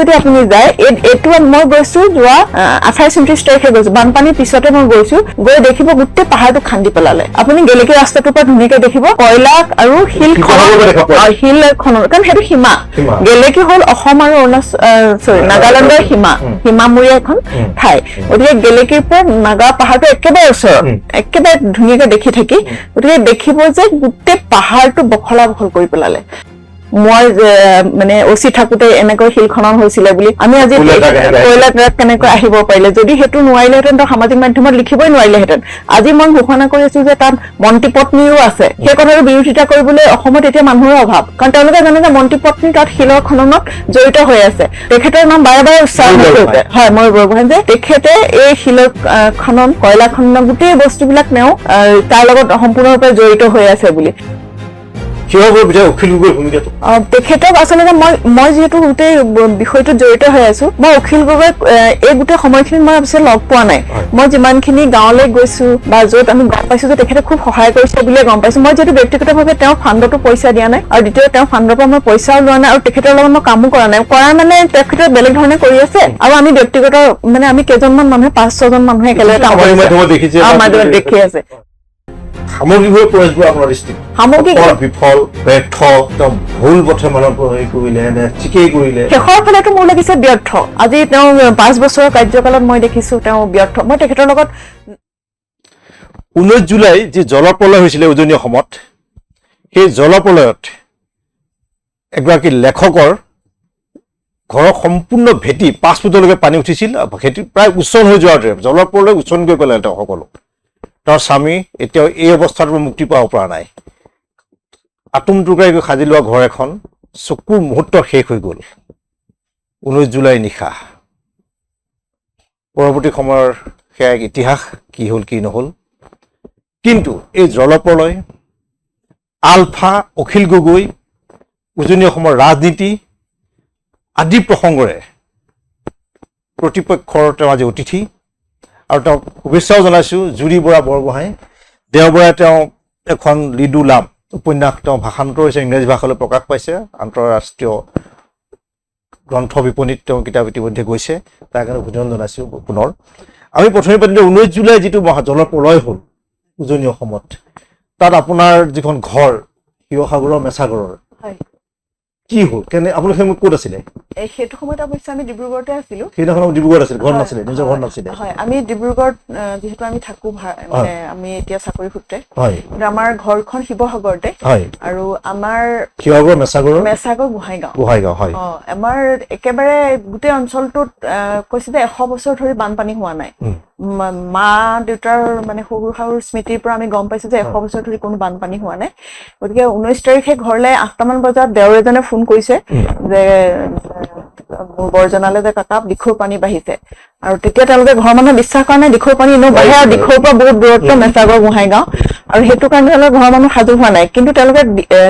যদি আপুনি যায় এইটো মই গৈছো যোৱা 28-29 তাৰিখে গৈছো বানপানীৰ পিছতে মই গৈছো গৈ দেখিব গোটেই পাহাৰটো খান্দি পেলালে আপুনি গেলেকী ৰাস্তাটোৰ পৰা ধুনীয়াকে দেখিব কয়লা আৰু শিল খনন কাৰণ সেইটো সীমা গেলেকী হ'ল অসম আৰু নাগালেণ্ডৰ সীমামূৰীয়া এখন ঠাই গতিকে গেলেকীৰ পৰা নাগা পাহাৰটো একেবাৰে ওচৰত একেবাৰে ধুনীয়াকে দেখি থাকি গতিকে দেখিব যে গোটেই পাহাৰটো বখলা বখল কৰি পেলালে মই মানে অচি থাকোতে এনেকৈ শিল খনন হৈছিলে বুলি আমি আজি কয়লা কেনেকৈ আহিব পাৰিলে যদি সেইটো নোৱাৰিলেহেঁতেন তো সামাজিক মাধ্যমত লিখিবই নোৱাৰিলেহেঁতেন আজি মই ঘোষণা কৰি আছো যে তাত মন্ত্ৰী পত্নীও আছে সেই কথাটো বিৰোধিতা কৰিবলৈ অসমত এতিয়া মানুহৰ অভাৱ কাৰণ তেওঁলোকে জানে যে মন্ত্ৰী পত্নী তাত শিলৰ খননত জড়িত হৈ আছে তেখেতৰ নাম বাৰে বাৰে উচ্চাৰণ কৰিছে হয় মই বৰগোহাঁই যে তেখেতে এই শিলৰ খনন কয়লা খনন গোটেই বস্তুবিলাক তেওঁ তাৰ লগত সম্পূৰ্ণৰূপে জড়িত হৈ আছে বুলি তেখেতক আচলতে মই যিহেতু গোটেই বিষয়টোত জড়িত হৈ আছো মই অখিল গগৈক এই গোটেই সময়খিনিত মই অৱশ্যে লগ পোৱা নাই মই যিমানখিনি গাঁৱলৈ গৈছো বা য'ত আমি গম পাইছো যে তেখেতে খুব সহায় কৰিছে বুলিয়ে গম পাইছো মই যিহেতু ব্যক্তিগতভাৱে তেওঁ ফাণ্ডতো পইচা দিয়া নাই আৰু দ্বিতীয় তেওঁ ফাণ্ডৰ পৰা মই পইচাও লোৱা নাই আৰু তেখেতৰ লগত মই কামো কৰা নাই মানে তেখেতে বেলেগ ধৰণে কৰি আছে আৰু আমি ব্যক্তিগত মানে আমি কেইজনমান মানুহে 5-6জন মানুহে একেলগে কাম কৰিছে দেখি আছে সামগ্ৰিকভাৱে প্ৰয়াসবোৰ আপোনাৰ দৃষ্টিত বিফল ব্যৰ্থ ভুল পথে মানৱ কৰিলে নে ঠিকেই কৰিলে শেষৰ ফালেতো মোৰ লাগিছে ব্যৰ্থ আজি তেওঁ 5 বছৰৰ কাৰ্যকালত মই দেখিছো তেওঁ ব্যৰ্থ মই তেখেতৰ লগত 19 জুলাই যি জলপ্ৰলয় হৈছিলে উজনি অসমত সেই জলপ্ৰলয়ত এগৰাকী লেখকৰ ঘৰৰ সম্পূৰ্ণ ভেটি 5 ফুটলৈকে পানী উঠিছিল ভেটি প্ৰায় উচ্চন হৈ যোৱাৰ দৰে জলপ্ৰলয় উচ্চন কৰি পেলালে তেওঁ সকলো তাৰ স্বামী এতিয়াও এই অৱস্থাৰ পৰা মুক্তি পাব পৰা নাই আটুম টুকুৰাকৈ সাজি লোৱা ঘৰ এখন চকুৰ মুহূৰ্ত শেষ হৈ গ'ল 19 জুলাই নিশা পৰৱৰ্তী সময়ৰ সেয়া এক ইতিহাস কি হ'ল কি নহ'ল কিন্তু এই জলপ্ৰলয় আলফা অখিল গগৈ উজনি অসমৰ ৰাজনীতি আদি প্ৰসংগৰে প্ৰতিপক্ষৰ তেওঁ আজি অতিথি আৰু তেওঁ শুভেচ্ছাও জনাইছোঁ জুৰি বৰা বৰগোহাঁই দেওবৰাই তেওঁ এখন লিডু লাম উপন্যাস তেওঁ ভাষান্তৰ হৈছে ইংৰাজী ভাষালৈ প্ৰকাশ পাইছে আন্তঃৰাষ্ট্ৰীয় গ্ৰন্থ বিপণীত তেওঁ কিতাপ ইতিমধ্যে গৈছে তাৰ কাৰণে অভিনন্দন জনাইছোঁ পুনৰ আমি প্ৰথমে পাতিলোঁ 19 জুলাই যিটো জলপ্ৰলয় হ'ল উজনি অসমত তাত আপোনাৰ যিখন ঘৰ শিৱসাগৰৰ মেছাগড়ৰ কি হ'ল কেনে আপোনালোক সেই ক'ত আছিলে সেইটো সময়ত অৱশ্যে আমি ডিব্ৰুগড়তে আছিলো সেইদিনাখন ডিব্ৰুগড়ত আছিল ঘৰ নাছিলে নিজৰ ঘৰ নাছিলে হয় আমি ডিব্ৰুগড়ত যিহেতু আমি থাকো মানে আমি এতিয়া চাকৰি সূত্ৰে হয় আমাৰ ঘৰখন শিৱসাগৰতে হয় আৰু আমাৰ শিৱসাগৰ মেছাগড় গোহাঁইগাঁও হয় আমাৰ একেবাৰে গোটেই অঞ্চলটোত কৈছে যে 100 বছৰ ধৰি বানপানী হোৱা নাই মা দেউতাৰ মানে সৰু শাহুৰ স্মৃতিৰ পৰা আমি গম পাইছো যে 100 বছৰ ধৰি কোনো বানপানী হোৱা নাই গতিকে 19 তাৰিখে ঘৰলৈ 8টামান বজাত দেওৰ এজনে ফোন কৰিছে যে বৰজনালে যে কাকা দিখৌৰ পানী বাঢ়িছে আৰু তেতিয়া তেওঁলোকে ঘৰৰ মানুহে বিশ্বাস কৰা নাই দিখৌৰ পানী এনেও বাঢ়ে আৰু দিখৌৰ পৰা বহুত দূৰত্ব মেছাগড় গোহাঁইগাঁও আৰু সেইটো কাৰণে তেওঁলোকে ঘৰৰ মানুহ সাজু হোৱা নাই কিন্তু তেওঁলোকে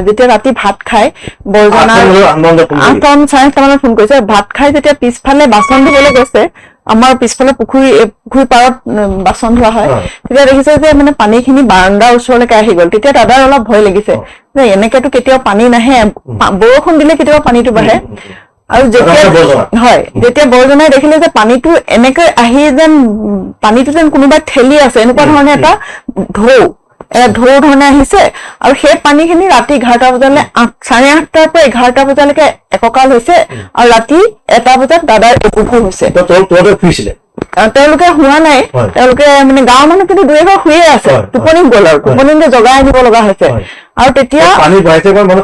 যেতিয়া ৰাতি ভাত খাই বৰজনাৰ 8:30 মানত ফোন কৰিছে ভাত খাই যেতিয়া পিছফালে বাচন ধুবলৈ গৈছে আমাৰ পিছফালে পুখুৰী পাৰত বাচন ধোৱা হয় তেতিয়া দেখিছে যে মানে পানীখিনি বাৰাণ্ডাৰ ওচৰলৈকে আহি গ'ল তেতিয়া দাদাৰ অলপ ভয় লাগিছে যে এনেকেতো কেতিয়াও পানী নাহে বৰষুণ দিলে কেতিয়াবা পানীটো বাঢ়ে আৰু যেতিয়া বৰজনাই দেখিলে যে পানীটো এনেকৈ আহি পানীটো যেন কোনোবাই ঠেলি আছে এনেকুৱা ধৰণে এটা ঢৌ ধৰণে আহিছে আৰু সেই পানীখিনি ৰাতি 11টা বজালৈ 8:30টাৰ পৰা 11টা বজালৈকে এককাল হৈছে আৰু ৰাতি 1টা বজাত দাদাৰ উপভোগ হৈছে তেওঁলোকে হোৱা নাই তেওঁলোকে মানে গাঁৱৰ মানুহ কিন্তু 2-এঘৰ শুয়ে আছে টোপনি গ'ল আৰু টোপনিতে জগাই আনিব লগা হৈছে আৰু তেতিয়া মানুহ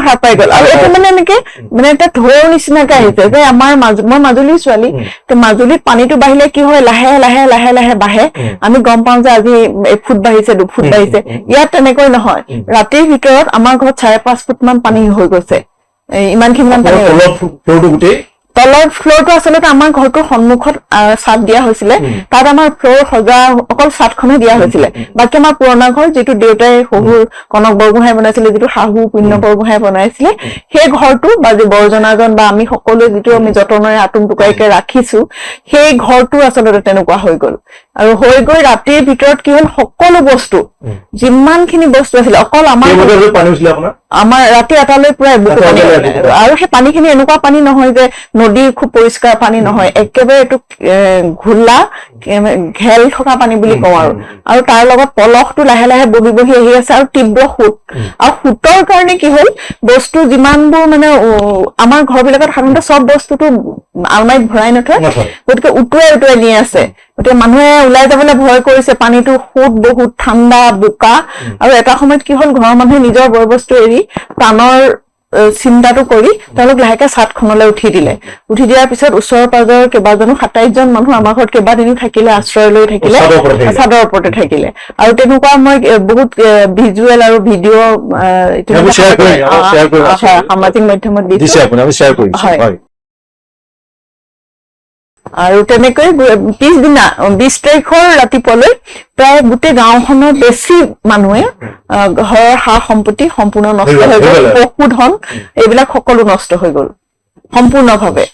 সাৰ পাই গ'ল আৰু এইটো মানে এনেকে মানে এটা ঢৌৰ নিচিনাকে আহিছে যে মই মাজুলীৰ ছোৱালী তো মাজুলীত পানীটো বাঢ়িলে কি হয় লাহে লাহে লাহে লাহে বাঢ়ে আমি গম পাওঁ যে আজি 1 ফুট বাঢ়িছে 2 ফুট বাঢ়িছে ইয়াত তেনেকৈ নহয় ৰাতিৰ ভিতৰত আমাৰ ঘৰত 5.5 ফুট মান পানী হৈ গৈছে ইমানখিনি মান পানী তলৰ ফ্ল'ৰটো আচলতে আমাৰ ঘৰটোৰ সন্মুখত ছাদ দিয়া হৈছিলে তাত আমাৰ ফ্ল'ৰ সজা অকল ছাদখনে দিয়া হৈছিলে বাকী আমাৰ পুৰণা ঘৰ যিটো দেউতাই শহুৰ কনক বৰগোহাঁই বনাইছিলে যিটো শাহু পুণ্য বৰগোহাঁই বনাইছিলে সেই ঘৰটো বা যে বৰজনাজন বা আমি সকলোৱে যিটো আমি যতনেৰে আতুম টুকাইকে ৰাখিছো সেই ঘৰটো আচলতে তেনেকুৱা হৈ গ'ল আৰু হৈ গৈ ৰাতিৰ ভিতৰত কি হ'ল সকলো বস্তু যিমানখিনি বস্তু আছিলে অকল আমাৰ ৰাতি এটালৈ পুৰা এবুকু পানী আৰু সেই পানীখিনি এনেকুৱা পানী নহয় যে নদীৰ খুব পৰিষ্কাৰ পানী নহয় একেবাৰে এইটো ঘোলা ঘেল থকা পানী বুলি কওঁ আৰু তাৰ লগত পলসটো লাহে লাহে বহি বহি আহি আছে আৰু তীব্ৰ সোঁত আৰু সোঁতৰ কাৰণে কি হ'ল বস্তু যিমানবোৰ মানে আমাৰ ঘৰবিলাকত সাধাৰণতে চব বস্তুটো আলমাৰীত ভৰাই নথয় গতিকে উটুৱাই নি আছে গতিকে মানুহে ওলাই যাবলৈ ভয় কৰিছে পানীটো সোঁত বহুত ঠাণ্ডা বোকা আৰু এটা সময়ত কি হ'ল ঘৰৰ মানুহে নিজৰ বয় বস্তু এৰি প্ৰাণৰ চিন্তাটো কৰি তেওঁলোক লাহেকে চাটখনলৈ উঠি দিয়াৰ পিছত ওচৰৰ পাজৰৰ কেইবাজনো 27জন মানুহ আমাৰ ঘৰত কেইবাদিনো থাকিলে আশ্ৰয় লৈ থাকিলে চাদৰ ওপৰতে থাকিলে আৰু তেনেকুৱা মই বহুত ভিজুৱেল আৰু ভিডিঅ' সামাজিক মাধ্যমত দিছো আৰু তেনেকৈ পিছদিনা 20 তাৰিখৰ ৰাতিপুৱালৈ প্ৰায় গোটেই গাঁওখনৰ বেছি মানুহে ঘৰৰ সা সম্পত্তি সম্পূৰ্ণ নষ্ট হৈ গ'ল পশুধন এইবিলাক সকলো নষ্ট হৈ গ'ল সম্পূৰ্ণভাৱে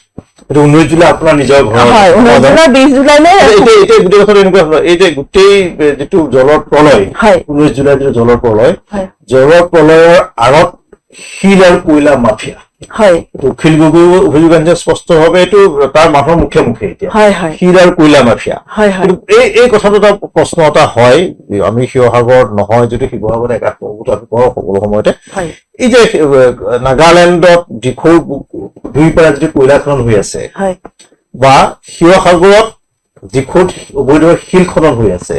19 জুলাই আপোনাৰ নিজৰ ঘৰ হয় 19 জুলাই 20 জুলাইলৈ এতিয়া গোটেই কথা এনেকুৱা হ'ল এই যে গোটেই যেটো জলৰ প্ৰলয় 19 জুলাই যেটো জলৰ প্ৰলয়ৰ আৰত শিল আৰু কয়লা মাফিয়া হয় উখিল গগৈ অভিযোগ আনিছে স্পষ্টভাৱে এইটো তাৰ মানুহৰ মুখে এতিয়া শিল আৰু কয়লা মাফিয়া এই কথাটো এটা প্ৰশ্ন এটা হয় আমি শিৱসাগৰত নহয় যদি শিৱসাগৰত একাশ সকলো সময়তে এই যে নাগালেণ্ডত দিখৌৰ দুই পাৰা যদি কয়লা খনন হৈ আছে বা শিৱসাগৰত দিখৌত অবৈধ শিল খনন হৈ আছে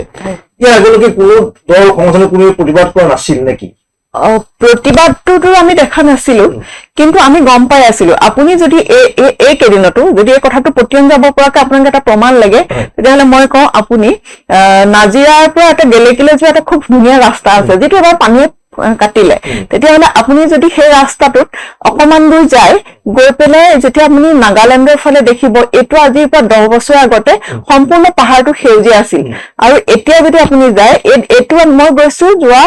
ইয়াৰ আগলৈকে কোনো দল সংগঠনে কোনো প্ৰতিবাদ কৰা নাছিল নেকি প্ৰতিবাদটোতো আমি দেখা নাছিলো কিন্তু আমি গম পাই আছিলো আপুনি যদি এই কেদিনতো যদি এই কথাটো পতিয়ন যাব পৰাকে আপোনাক এটা প্ৰমাণ লাগে তেতিয়াহ'লে মই কওঁ আপুনি নাজিৰাৰ পৰা এটা গেলেকীলৈ যোৱা এটা খুব ধুনীয়া ৰাস্তা আছে যিটো এবাৰ পানীয়ে কাটিলে তেতিয়াহ'লে আপুনি যদি সেই ৰাস্তাটোত অকমান দূৰ যায় গৈ পেলাই যেতিয়া আপুনি নাগালেণ্ডৰ ফালে দেখিব এইটো আজিৰ পৰা 10 বছৰ আগতে সম্পূৰ্ণ পাহাৰটো সেউজীয়া আছিল আৰু এতিয়া যদি আপুনি যায় এইটো মই গৈছো যোৱা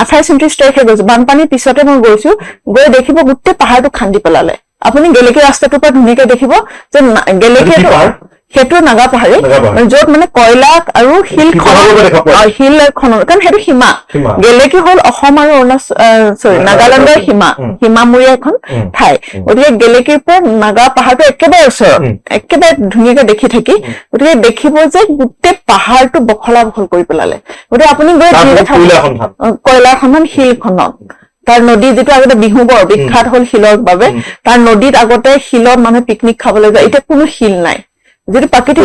28-29 তাৰিখে গৈছো বানপানীৰ পিছতে মই গৈছো গৈ দেখিব গোটেই পাহাৰটো খান্দি পেলালে আপুনি গেলেকী ৰাস্তাটোৰ পৰা ধুনীয়াকে দেখিব যে গেলেকী সেইটো নাগা পাহাৰী য'ত মানে কয়লা আৰু শিল খনন কাৰণ সেইটো সীমা গেলেকী হ'ল অসম আৰু নাগালেণ্ডৰ সীমামূৰীয়া এখন ঠাই গতিকে গেলেকীৰ পৰা নাগা পাহাৰটো একেবাৰে ওচৰত একেবাৰে ধুনীয়াকে দেখি থাকি গতিকে দেখিব যে গোটেই পাহাৰটো বখলা বখল কৰি পেলালে গতিকে আপুনি গৈ কয়লা খনন শিল খনন তাৰ নদী যেটো আগতে বিহুবৰ বিখ্যাত হ'ল শিলৰ বাবে তাৰ নদীত আগতে শিলত মানুহে পিকনিক খাবলৈ যায় এতিয়া কোনো শিল নাই যেটো প্ৰাকৃতিক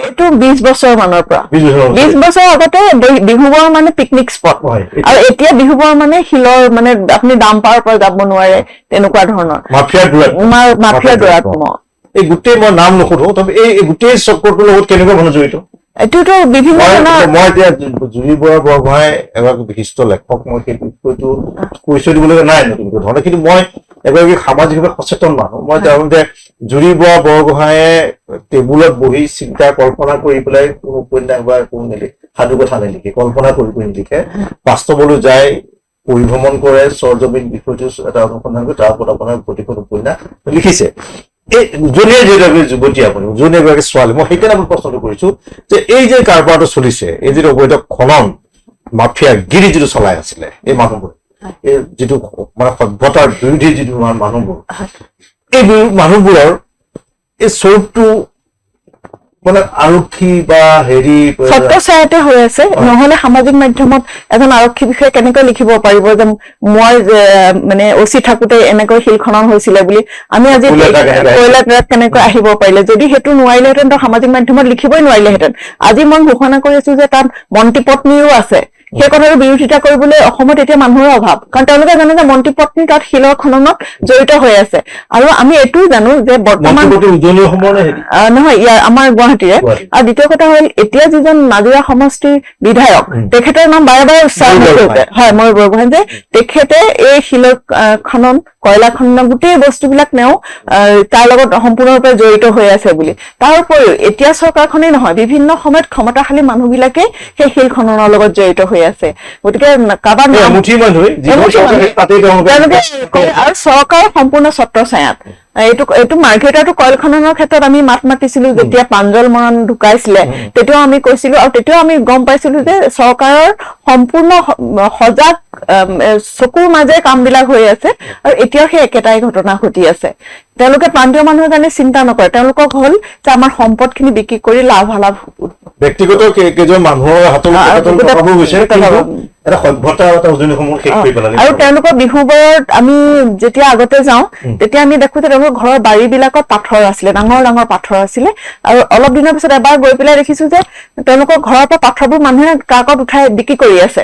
এইটো 20 বছৰ মানৰ পৰা 20 বছৰ আগতে বিহুবৰ মানে পিকনিক স্পট আৰু এতিয়া বিহুবৰ মানে শিলৰ মানে আপুনি ডাম্পাৰৰ পৰা যাব নোৱাৰে তেনেকুৱা ধৰণৰ মাফিয়া দুৰাত্ম এই গোটেই মই নাম নকৰো তবে এই গোটেই চক্ৰটোৰ লগত কেনেকুৱা ভাৱে জড়িত এইটোতো বিভিন্ন মই এতিয়া জুৰি বৰগোহাঁই এগৰাকী বিশিষ্ট লেখক মই সেই বিষয়টো পৰিচয় দিবলগীয়া নাই নতুন ধৰণে কিন্তু মই এগৰাকী সামাজিকভাৱে সচেতন মানুহ মই তেওঁলোকে জুৰি বৰগোহাঁয়ে টেবুলত বহি চিন্তা কল্পনা কৰি পেলাই কোনো উপন্যাস বা কোনো সাধু কথা নিলিখে কল্পনা কৰি নিলিখে বাস্তৱলৈ যায় পৰিভ্ৰমণ কৰে চৰজমিন বিষয়টো এটা অনুসন্ধান কৰি তাৰ ওপৰত আপোনাৰ প্ৰতিখন উপন্যাস লিখিছে এই উজনীয়া যিগৰাকী যুৱতী আপুনি উজনীয়া এগৰাকী ছোৱালী মই সেইকাৰণে আপোনাক প্ৰশ্নটো কৰিছো যে এই যে কাৰবাৰটো চলিছে এই যিটো অবৈধ খনন মাফিয়া গিৰি যিটো চলাই আছিলে এই মানুহবোৰ এই যিটো মানে সভ্যতাৰ বিৰোধী যিটো মানুহবোৰ এই মানুহবোৰৰ এই স্বৰূপটো মানে আৰক্ষী বা হেৰি ছত্ৰছায়াতে হৈ আছে নহলে সামাজিক মাধ্যমত এজন আৰক্ষী বিষয়ে কেনেকৈ লিখিব পাৰিব যে মই মানে ওচি থাকোতে এনেকৈ শিল খনন হৈছিলে বুলি আমি আজি কয়লাত কেনেকৈ আহিব পাৰিলে যদি হেতু নোৱাৰিলেহেঁতেন তো সামাজিক মাধ্যমত লিখিবই নোৱাৰিলেহেঁতেন আজি মই ঘোষণা কৰি আছো যে তাত মন্ত্ৰী পত্নীও আছে সেই কথাৰ বিৰোধিতা কৰিবলৈ অসমত এতিয়া মানুহৰ অভাৱ কাৰণ তেওঁলোকে জানে যে মন্ত্ৰী পত্নী তাত শিলৰ খননত জড়িত হৈ আছে আৰু আমি এইটোও জানো যে বৰ্তমান নহয় ইয়াৰ আমাৰ গুৱাহাটীৰে আৰু দ্বিতীয় কথা হ'ল এতিয়া যিজন নাজিৰা সমষ্টিৰ বিধায়ক তেখেতৰ নাম বাৰে বাৰে উচ্চাৰণ হৈছে হয় মই বৰগোহাঁই যে তেখেতে এই শিলৰ খনন কয়লা খনন গোটেই বস্তুবিলাক তেওঁ তাৰ লগত সম্পূৰ্ণৰূপে জড়িত হৈ আছে বুলি। তাৰ উপৰিও এতিয়া চৰকাৰখনেই নহয়, বিভিন্ন সময়ত ক্ষমতাশালী মানুহবিলাকে সেই শিল খননৰ লগত জড়িত হৈ আছে। গতিকে কাৰোবাৰ আৰু চৰকাৰৰ সম্পূৰ্ণ ছত্ৰছায়াত এইটো মাৰ্ঘেৰিটাটো কয়লা খননৰ ক্ষেত্ৰত আমি মাত মাতিছিলো যেতিয়া প্ৰাঞ্জল মৰাণ ঢুকাইছিলে, তেতিয়াও আমি কৈছিলো আৰু তেতিয়াও আমি গম পাইছিলো যে চৰকাৰৰ সম্পূৰ্ণ সজাগ চকুৰ মাজে কামবিলাক হৈ আছে আৰু এতিয়াও সেই একেটাই ঘটনা ঘটি আছে। তেওঁলোকে প্ৰান্তীয় মানুহৰ কাৰণে চিন্তা নকৰে, তেওঁলোকক হল যে আমাৰ সম্পদখিনি বিক্ৰী কৰি লাভালাভ ব্যক্তিগত কেইজন মানুহৰ হাতত আৰু তেওঁলোকৰ বিহুবোৰত আমি যেতিয়া আগতে যাওঁ তেতিয়া আমি দেখো যে তেওঁলোকৰ ঘৰৰ বাৰীবিলাকত পাথৰ আছিলে, ডাঙৰ ডাঙৰ পাথৰ আছিলে আৰু অলপ দিনৰ পিছত এবাৰ গৈ পেলাই দেখিছো যে তেওঁলোকৰ ঘৰৰ পৰা পাথৰবোৰ মানুহে ট্ৰাকত উঠাই বিক্ৰী কৰি আছে।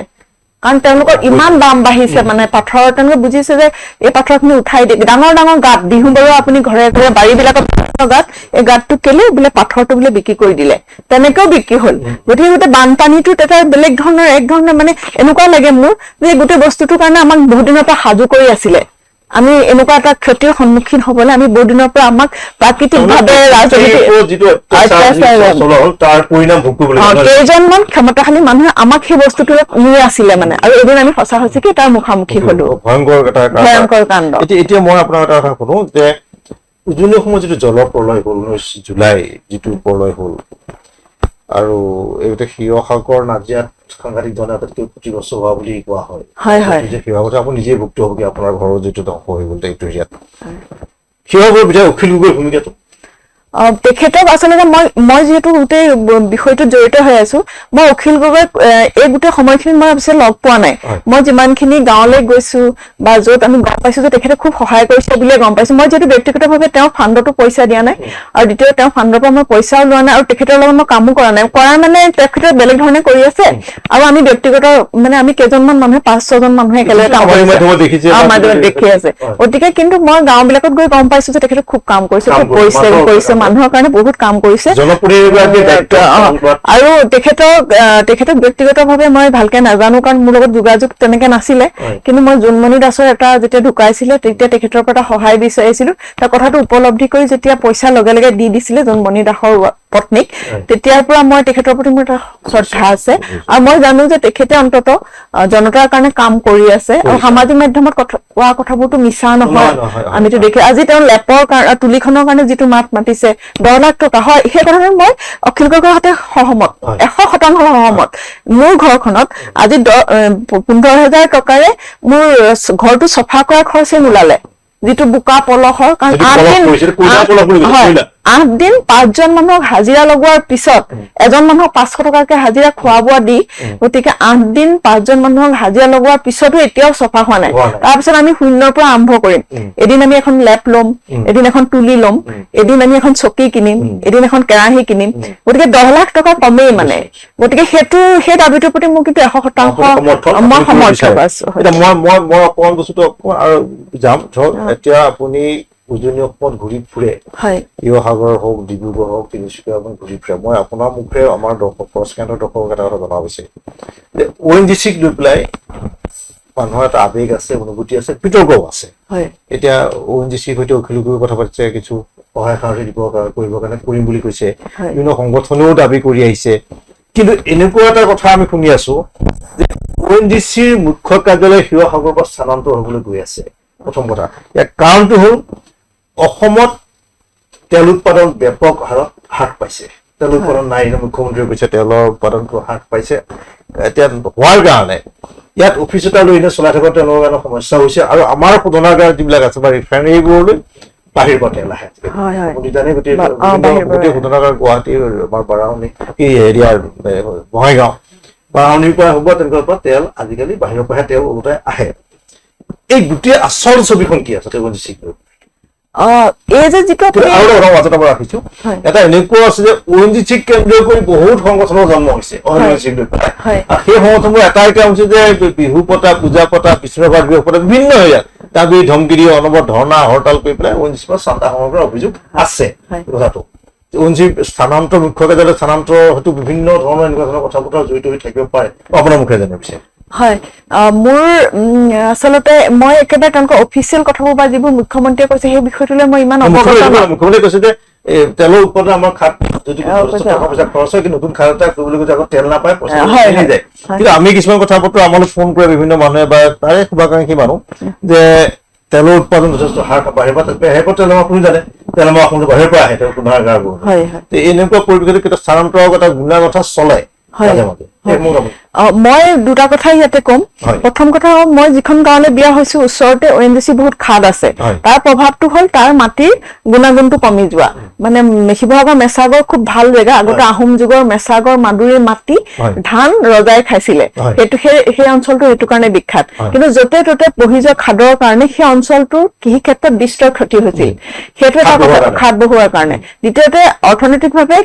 কাৰণ তেওঁলোকৰ ইমান দাম বাঢ়িছে, মানে পাথৰ তেওঁলোকে বুজিছে যে এই পাথৰখিনি উঠাই দিয়ে। ডাঙৰ ডাঙৰ গাঁত বিহু বাৰু আপুনি ঘৰে ঘৰে বাৰীবিলাকত গাঁত, এই গাঁতটো কেলে বোলে পাথৰটো বোলে বিক্ৰী কৰি দিলে, তেনেকেও বিক্ৰী হল। গতিকে গোটেই বানপানীটোত এটা বেলেগ ধৰণৰ এক ধৰণৰ মানে এনেকুৱা লাগে মোৰ যে গোটেই বস্তুটোৰ কাৰণে আমাক বহুত দিনৰ পৰা সাজু কৰি আছিলে। আমি এনেকুৱা এটা ক্ষতিৰ সন্মুখীন হবলৈ আমি বহুত দিনৰ পৰা আমাক প্ৰাকৃতিকভাৱে কেইজনমান ক্ষমতাশালী মানুহে আমাক সেই বস্তুটো নি আছিলে মানে, আৰু এদিন আমি সঁচা সঁচিকে তাৰ মুখামুখি হলো। ভয়ংকৰ কাণ্ড। এতিয়া মই আপোনাৰ এটা কথা শুনো যে উজনি অসমত যিটো জল প্ৰলয় হ'ল 19 জুলাই যিটো প্ৰলয় হ'ল আৰু এইটো শিৱসাগৰ নাজিয়াত সাংঘাতিক ধৰণে আটাইতকৈ ক্ষতিগ্ৰস্ত হোৱা বুলি কোৱা হয়। শিৱসাগৰ আপুনি নিজেই ভুক্তভোগী, আপোনাৰ ঘৰৰ যিটো ধ্বংস হৈ গ'ল এইটো এৰিয়াত। শিৱসাগৰৰ বিধায়ক অখিল গগৈৰ ভূমিকাটো তেখেতক আচলতে মই যিহেতু গোটেই বিষয়টোত জড়িত হৈ আছো, মই অখিল গগৈক এই গোটেই সময়খিনিত মই অৱশ্যে লগ পোৱা নাই। মই যিমানখিনি গাঁৱলৈ গৈছো বা য'ত আমি গম পাইছো যে তেখেতে খুব সহায় কৰিছে বুলিয়ে গম পাইছো। মই যিহেতু ব্যক্তিগতভাৱে তেওঁ ফাণ্ডতো পইচা দিয়া নাই আৰু দ্বিতীয় তেওঁ ফাণ্ডৰ পৰা মই পইচাও লোৱা নাই আৰু তেখেতৰ লগত মই কামো কৰা নাই। কৰাৰ মানে তেখেতে বেলেগ ধৰণে কৰি আছে আৰু আমি ব্যক্তিগত মানে আমি কেইজনমান মানুহে 5-6জন মানুহে একেলগে কাম দেখি আছে। গতিকে কিন্তু মই গাঁওবিলাকত গৈ গম পাইছো যে তেখেতে খুব কাম কৰিছে, খুব কৰিছে মানুহৰ কাৰণে বহুত কাম কৰিছে। আৰু তেখেতক ব্যক্তিগতভাৱে মই ভালকে নাজানো কাৰণ মোৰ লগত যোগাযোগ তেনেকে নাছিলে, কিন্তু মই জোনমণি দাসৰ এটা যেতিয়া ঢুকাইছিলে তেতিয়া তেখেতৰ পৰা সহায় বিচাৰিছিলো। তাৰ কথাটো উপলব্ধি কৰি যেতিয়া পইচা লগে লগে দি দিছিলে জোনমণি দাসৰ পত্নীক, তেতিয়াৰ পৰা মই তেখেতৰ প্ৰতি মোৰ এটা শ্ৰদ্ধা আছে আৰু মই জানো যে তেখেতে অন্তত জনতাৰ কাৰণে কাম কৰি আছে আৰু সামাজিক মাধ্যমত কোৱা কথাবোৰতো মিছা নহয়। আমিতো দেখি আজি তেওঁ লেপৰ তুলিখনৰ কাৰণে যিটো মাত মাতিছে 10 লাখ টকা, হয় সেই কথাটো মই অখিল গগৈৰ সৈতে সহমত, 100% সহমত। মোৰ ঘৰখনত আজি 15,000 টকাৰে মোৰ ঘৰটো চফা কৰাৰ খৰচে নোলালে, যিটো বোকা পলসৰ। কাৰণ 8 দিন 5জন মানুহক হাজিৰা লগোৱাৰ পিছত এজন মানুহক 500 টকাকে হাজিৰা খোৱা বোৱা দি, গতিকে 8 দিন 5জন মানুহক হাজিৰা লগোৱাৰ পিছতো এতিয়াও চফা হোৱা নাই। তাৰপিছত আমি শূন্যৰ পৰা আৰম্ভ কৰিম। এদিন আমি এখন লেপ ল'ম, এদিন এখন তুলি ল'ম, এদিন আমি এখন চকী কিনিম, এদিন এখন কেৰাহী কিনিম। গতিকে 10 লাখ টকা কমেই মানে। গতিকে সেই দাবীটোৰ প্ৰতি মোৰ কিন্তু 100% মই সমৰ্থক আছো। মই অকণমান বস্তুটো আৰু যাম ধৰক এতিয়া আপুনি উজনি অসমত ঘূৰি ফুৰে, শিৱসাগৰ হওক, ডিব্ৰুগড় হওক, তিনিচুকীয়া ঘূৰি ফুৰে। মই আপোনাৰ মুখে আমাৰ দৰ্শকৰ এটা কথা জনাব বিচাৰিম যে ONGC-ক লৈ পেলাই মানুহৰ এটা আৱেগ আছে, অনুভূতি আছে, বিতৰ্কও আছে। এতিয়া ONGC-ৰ সৈতে অখিল গগৈৰ কথা পাতিছে, কিছু সহায় সাৰথি কৰিবৰ কাৰণে কৰিম বুলি কৈছে, বিভিন্ন সংগঠনেও দাবী কৰি আহিছে। কিন্তু এনেকুৱা এটা কথা আমি শুনি আছো যে ONGC-ৰ মুখ্য কাৰ্যালয় শিৱসাগৰৰ পৰা স্থানান্তৰ হবলৈ গৈ আছে। প্ৰথম কথা, ইয়াৰ কাৰণটো হ'ল অসমত তেল উৎপাদন ব্যাপক হাৰত হ্ৰাস পাইছে। তেল উৎপাদন নাই, মুখ্যমন্ত্ৰীয়ে কৈছে তেলৰ উৎপাদনটো হ্ৰাস পাইছে। এতিয়া হোৱাৰ কাৰণে ইয়াত অফিচ এটা লৈ চলাই থকা তেলৰ কাৰণে সমস্যা হৈছে আৰু আমাৰ শোধনাগাৰ যিবিলাক আছে বা ৰিফাইনেৰীবোৰলৈ বাহিৰ পৰা তেল আহে। গোটেই শোধনাগাৰ গুৱাহাটীৰ আমাৰ বাৰাউনী এৰিয়াৰ বঙাইগাঁও বাৰাউনীৰ পৰা হ'ব, তেনেকুৱা পৰা তেল আজিকালি বাহিৰৰ পৰাহে তেল ওলোটাই আহে। এই গোটেই আচল ছবিখন কি আছে ONGC-ক লৈ? এই যে যিটো মাজত আমাৰ ৰাখিছো, এটা এনেকুৱা আছে যে ONGC-ক কেন্দ্ৰ কৰি বহুত সংগঠনৰ জন্ম হৈছে। সেই সংগঠনবোৰ এটাই কাম হৈছে যে বিহু পতা, পূজা পতা, বিষ্ণুৰাভাত বিহু পতা, বিভিন্ন ইয়াত দাবী ধমকি দি অনবৰত ধৰ্ণা হৰতাল কৰি পেলাই ONGC-ৰ পৰা চান্দা সংগ্ৰহ কৰাৰ অভিযোগ আছে। কথাটো ONGC স্থানান্তৰ মুখ্য কাৰ্যালয় স্থানান্তৰ হয়তো বিভিন্ন ধৰণৰ এনেকুৱা ধৰণৰ কথা বতৰা জড়িত হৈ থাকিব পাৰে। আপোনাৰ মুখে জানিব বিচাৰে হয় মোৰ আচলতে মই একেবাৰে তেওঁলোকৰ অফিচিয়েল কথাবোৰ বা যিবোৰ মুখ্যমন্ত্ৰীয়ে কৈছে সেই বিষয়টোলৈ মই ইমান অৱগত নহয়। মুখ্যমন্ত্ৰীয়ে কৈছে যে তেলৰ উৎপাদন আমাৰ খাত যদি টকা পইচা খৰচ হয় কিন্তু নতুন খাত এটা কৰিবলৈ গৈছে আকৌ তেল নাপায় পইচা মিলি যায়। কিন্তু আমি কিছুমান কথা বতৰা আমালৈ ফোন কৰে বিভিন্ন মানুহে বা তাৰে শুভাকাংক্ষী মানুহ যে তেলৰ উৎপাদন যথেষ্ট হাৰ বাঢ়িব শেষত তেল আমাৰ আপুনি জানে তেল আমাৰ অসমত বাহিৰৰ পৰা আহে তেওঁ কুন্ধাৰগাৰবোৰ এনেকুৱা পৰিৱেশত কেতিয়া স্থানান্তৰক এটা গুণা কথা চলে মাজে মাজে মই দুটা কথা ইয়াতে কম। প্ৰথম কথা হ'ল মই যিখন গাঁৱলৈ বিয়া হৈছো ওচৰতে ONGC বহুত খাদ আছে তাৰ প্ৰভাৱটো হ'ল তাৰ মাটিৰ গুণাগুণটো কমি যোৱা মানে শিৱসাগৰ মেচাগৰ খুব ভাল জেগা আগতে আহোম যুগৰ মেচাগৰ মাদুৰীৰ মাটি ধান ৰজাই খাইছিলে সেইটো সেই অঞ্চলটো সেইটো কাৰণে বিখ্যাত কিন্তু য'তে ত'তে বহি যোৱা খাদৰ কাৰণে সেই অঞ্চলটোৰ কৃষি ক্ষেত্ৰত বিস্তৰ ক্ষতি হৈছিল সেইটো এটা কথা খাদ বহুৱাৰ কাৰণে। দ্বিতীয়তে অৰ্থনৈতিকভাৱে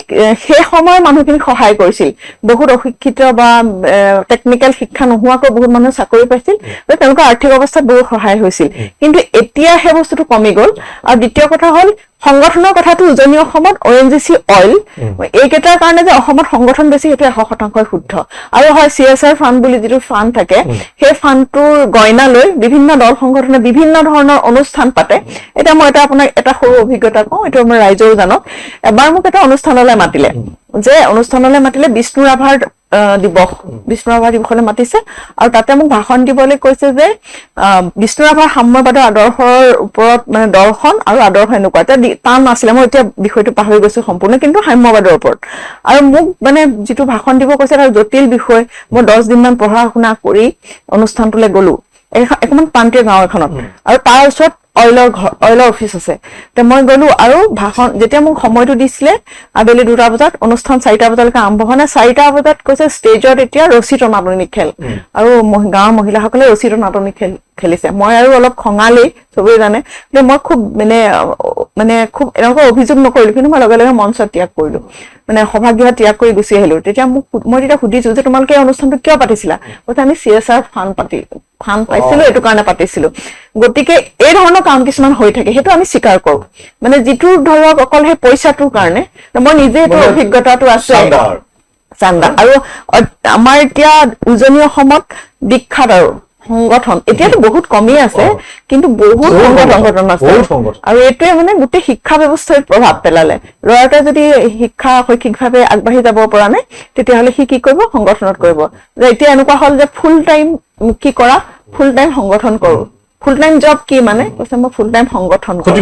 সেই সময়ৰ মানুহখিনি সহায় কৰিছিল বহুত অশিক্ষিত বা টেকনিকেল শিক্ষা নোহোৱাকৈ বহুত মানুহে চাকৰি পাইছিল তেওঁলোকৰ আৰ্থিক অৱস্থাত বহুত সহায় হৈছিল কিন্তু এতিয়া সেই বস্তুটো কমি গ'ল। আৰু দ্বিতীয় কথা হ'ল সংগঠনৰ কথাটো উজনি অসমত ONGC অইল এইকেইটাৰ কাৰণে যে অসমত সংগঠন বেছি সেইটো 100% শুদ্ধ আৰু হয় CSR ফাণ্ড বুলি যিটো ফাণ্ড থাকে সেই ফাণ্ডটোৰ গইনা লৈ বিভিন্ন দল সংগঠনে বিভিন্ন ধৰণৰ অনুষ্ঠান পাতে। এতিয়া মই আপোনাক এটা সৰু অভিজ্ঞতা কওঁ এইটো আমাৰ ৰাইজেও জানক। এবাৰ মোক এটা অনুষ্ঠানলৈ মাতিলে বিষ্ণু ৰাভাৰ দিৱসলৈ মাতিছে আৰু তাতে মোক ভাষণ দিবলৈ কৈছে যে বিষ্ণু ৰাভাৰ সাম্যবাদৰ আদৰ্শৰ ওপৰত মানে দৰ্শন আৰু আদৰ্শ এনেকুৱা এটা টান নাছিলে মই এতিয়া বিষয়টো পাহৰি গৈছো সম্পূৰ্ণ কিন্তু সাম্যবাদৰ ওপৰত আৰু মোক মানে যিটো ভাষণ দিব কৈছে এটা জটিল বিষয় মই 10 দিনমান পঢ়া শুনা কৰি অনুষ্ঠানটোলৈ গলো এখন প্ৰান্তীয় গাঁও এখনত আৰু তাৰ ওচৰত অইলৰ অফিচ আছে মই গলো আৰু ভাষণ যেতিয়া মোক সময়টো দিছিলে আবেলি 2টা বজাত অনুষ্ঠান 4টা বজালৈকে আৰম্ভ হোৱা নাই 4টা বজাত কৈছে ষ্টেজত এতিয়া ৰছী টনাটনি খেল আৰু গাঁৱৰ মহিলাসকলে ৰছী টনাটনি খেলিছে মই আৰু অলপ খঙালি চবেই জানে যে মই খুব মানে খুব এনেকুৱা অভিযোগ নকৰিলো কিন্তু মই লগে লগে মঞ্চ ত্যাগ কৰিলো মানে সভাগৃহ ত্যাগ কৰি গুচি আহিলো। তেতিয়া মই সুধিছো যে তোমালোকে এই অনুষ্ঠানটো কিয় পাতিছিলা কৈছে আমি CSR ফাণ্ড পাইছিলো এইটো কাৰণে পাতিছিলো। গতিকে এই ধৰণৰ কাম কিছুমান হৈ থাকে সেইটো আমি স্বীকাৰ কৰো মানে যিটো ধৰক অকল সেই পইচাটোৰ কাৰণে মই নিজে এইটো অভিজ্ঞতাটো আছে চান্দা আৰু আমাৰ এতিয়া উজনি অসমত বিখ্যাত আৰু সংগঠন এতিয়াতো বহুত কমি আছে কিন্তু বহুত সংগঠন আছে আৰু এইটোৱে মানে গোটেই শিক্ষা ব্যৱস্থাৰ প্ৰভাৱ পেলালে। ল'ৰাটোৱে যদি শিক্ষা শৈক্ষিকভাৱে আগবাঢ়ি যাব পৰা নাই তেতিয়াহ'লে সি কি কৰিব সংগঠনত কৰিব যে এতিয়া এনেকুৱা হ'ল যে ফুল টাইম কি কৰা ফুল টাইম সংগঠন কৰো ফুল টাইম জব কি মানে কৈছে মই ফুল টাইম সংগঠন কৰো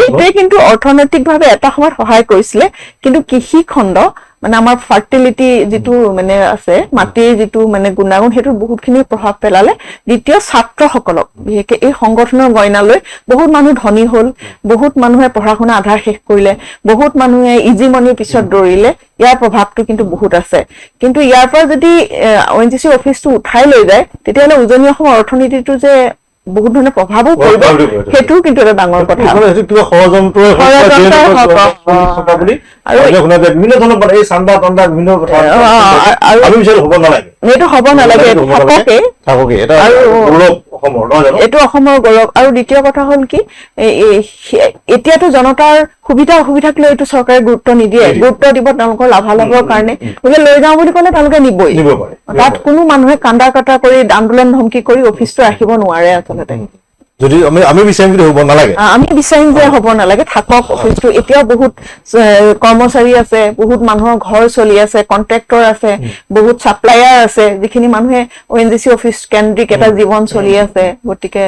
এইটোৱে কিন্তু অৰ্থনৈতিকভাৱে এটা সময়ত সহায় কৰিছিলে কিন্তু কৃষি খণ্ড মানে আমাৰ ফাৰ্টিলিটি যিটো মানে আছে মাটিৰ যিটো মানে গুণাগুণ সেইটো বহুতখিনি প্ৰভাৱ পেলালে। দ্বিতীয় ছাত্ৰসকলক বিশেষকৈ এই সংগঠনৰ গইনা লৈ বহুত মানুহ ধনী হ'ল বহুত মানুহে পঢ়া শুনা আধা শেষ কৰিলে বহুত মানুহে ইজি মানিৰ পিছত দৌৰিলে ইয়াৰ প্ৰভাৱটো কিন্তু বহুত আছে কিন্তু ইয়াৰ পৰা যদি ONGC অফিচটো উঠাই লৈ যায় তেতিয়াহ'লে উজনি অসমৰ অৰ্থনীতিটো যে বহুত ধৰণৰ প্ৰভাৱো পৰিব সেইটো কিন্তু এটা ডাঙৰ কথা এইটো হ'ব নালাগে এইটো অসমৰ গৌৰৱ। আৰু দ্বিতীয় কথা হ'ল কি এতিয়াতো জনতাৰ সুবিধা অসুবিধাক লৈ এইটো চৰকাৰে গুৰুত্ব নিদিয়ে গুৰুত্ব দিব তেওঁলোকৰ লাভালাভৰ কাৰণে লৈ যাওঁ বুলি ক'লে তেওঁলোকে নিবই তাত কোনো মানুহে কান্দা কাটা কৰি আন্দোলন ধমকি কৰি অফিচটো ৰাখিব নোৱাৰে আচলতে যদি আমি বিচাৰিম যে হ'ব নালাগে আমি বিচাৰিম যে হ'ব নালাগে থাকক অফিচটো এতিয়াও বহুত কৰ্মচাৰী আছে বহুত মানুহৰ ঘৰ চলি আছে কন্ট্ৰেক্টৰ আছে বহুত ছাপ্লায়াৰ আছে যিখিনি মানুহে ONGC অফিচ কেন্দ্ৰিক এটা জীৱন চলি আছে গতিকে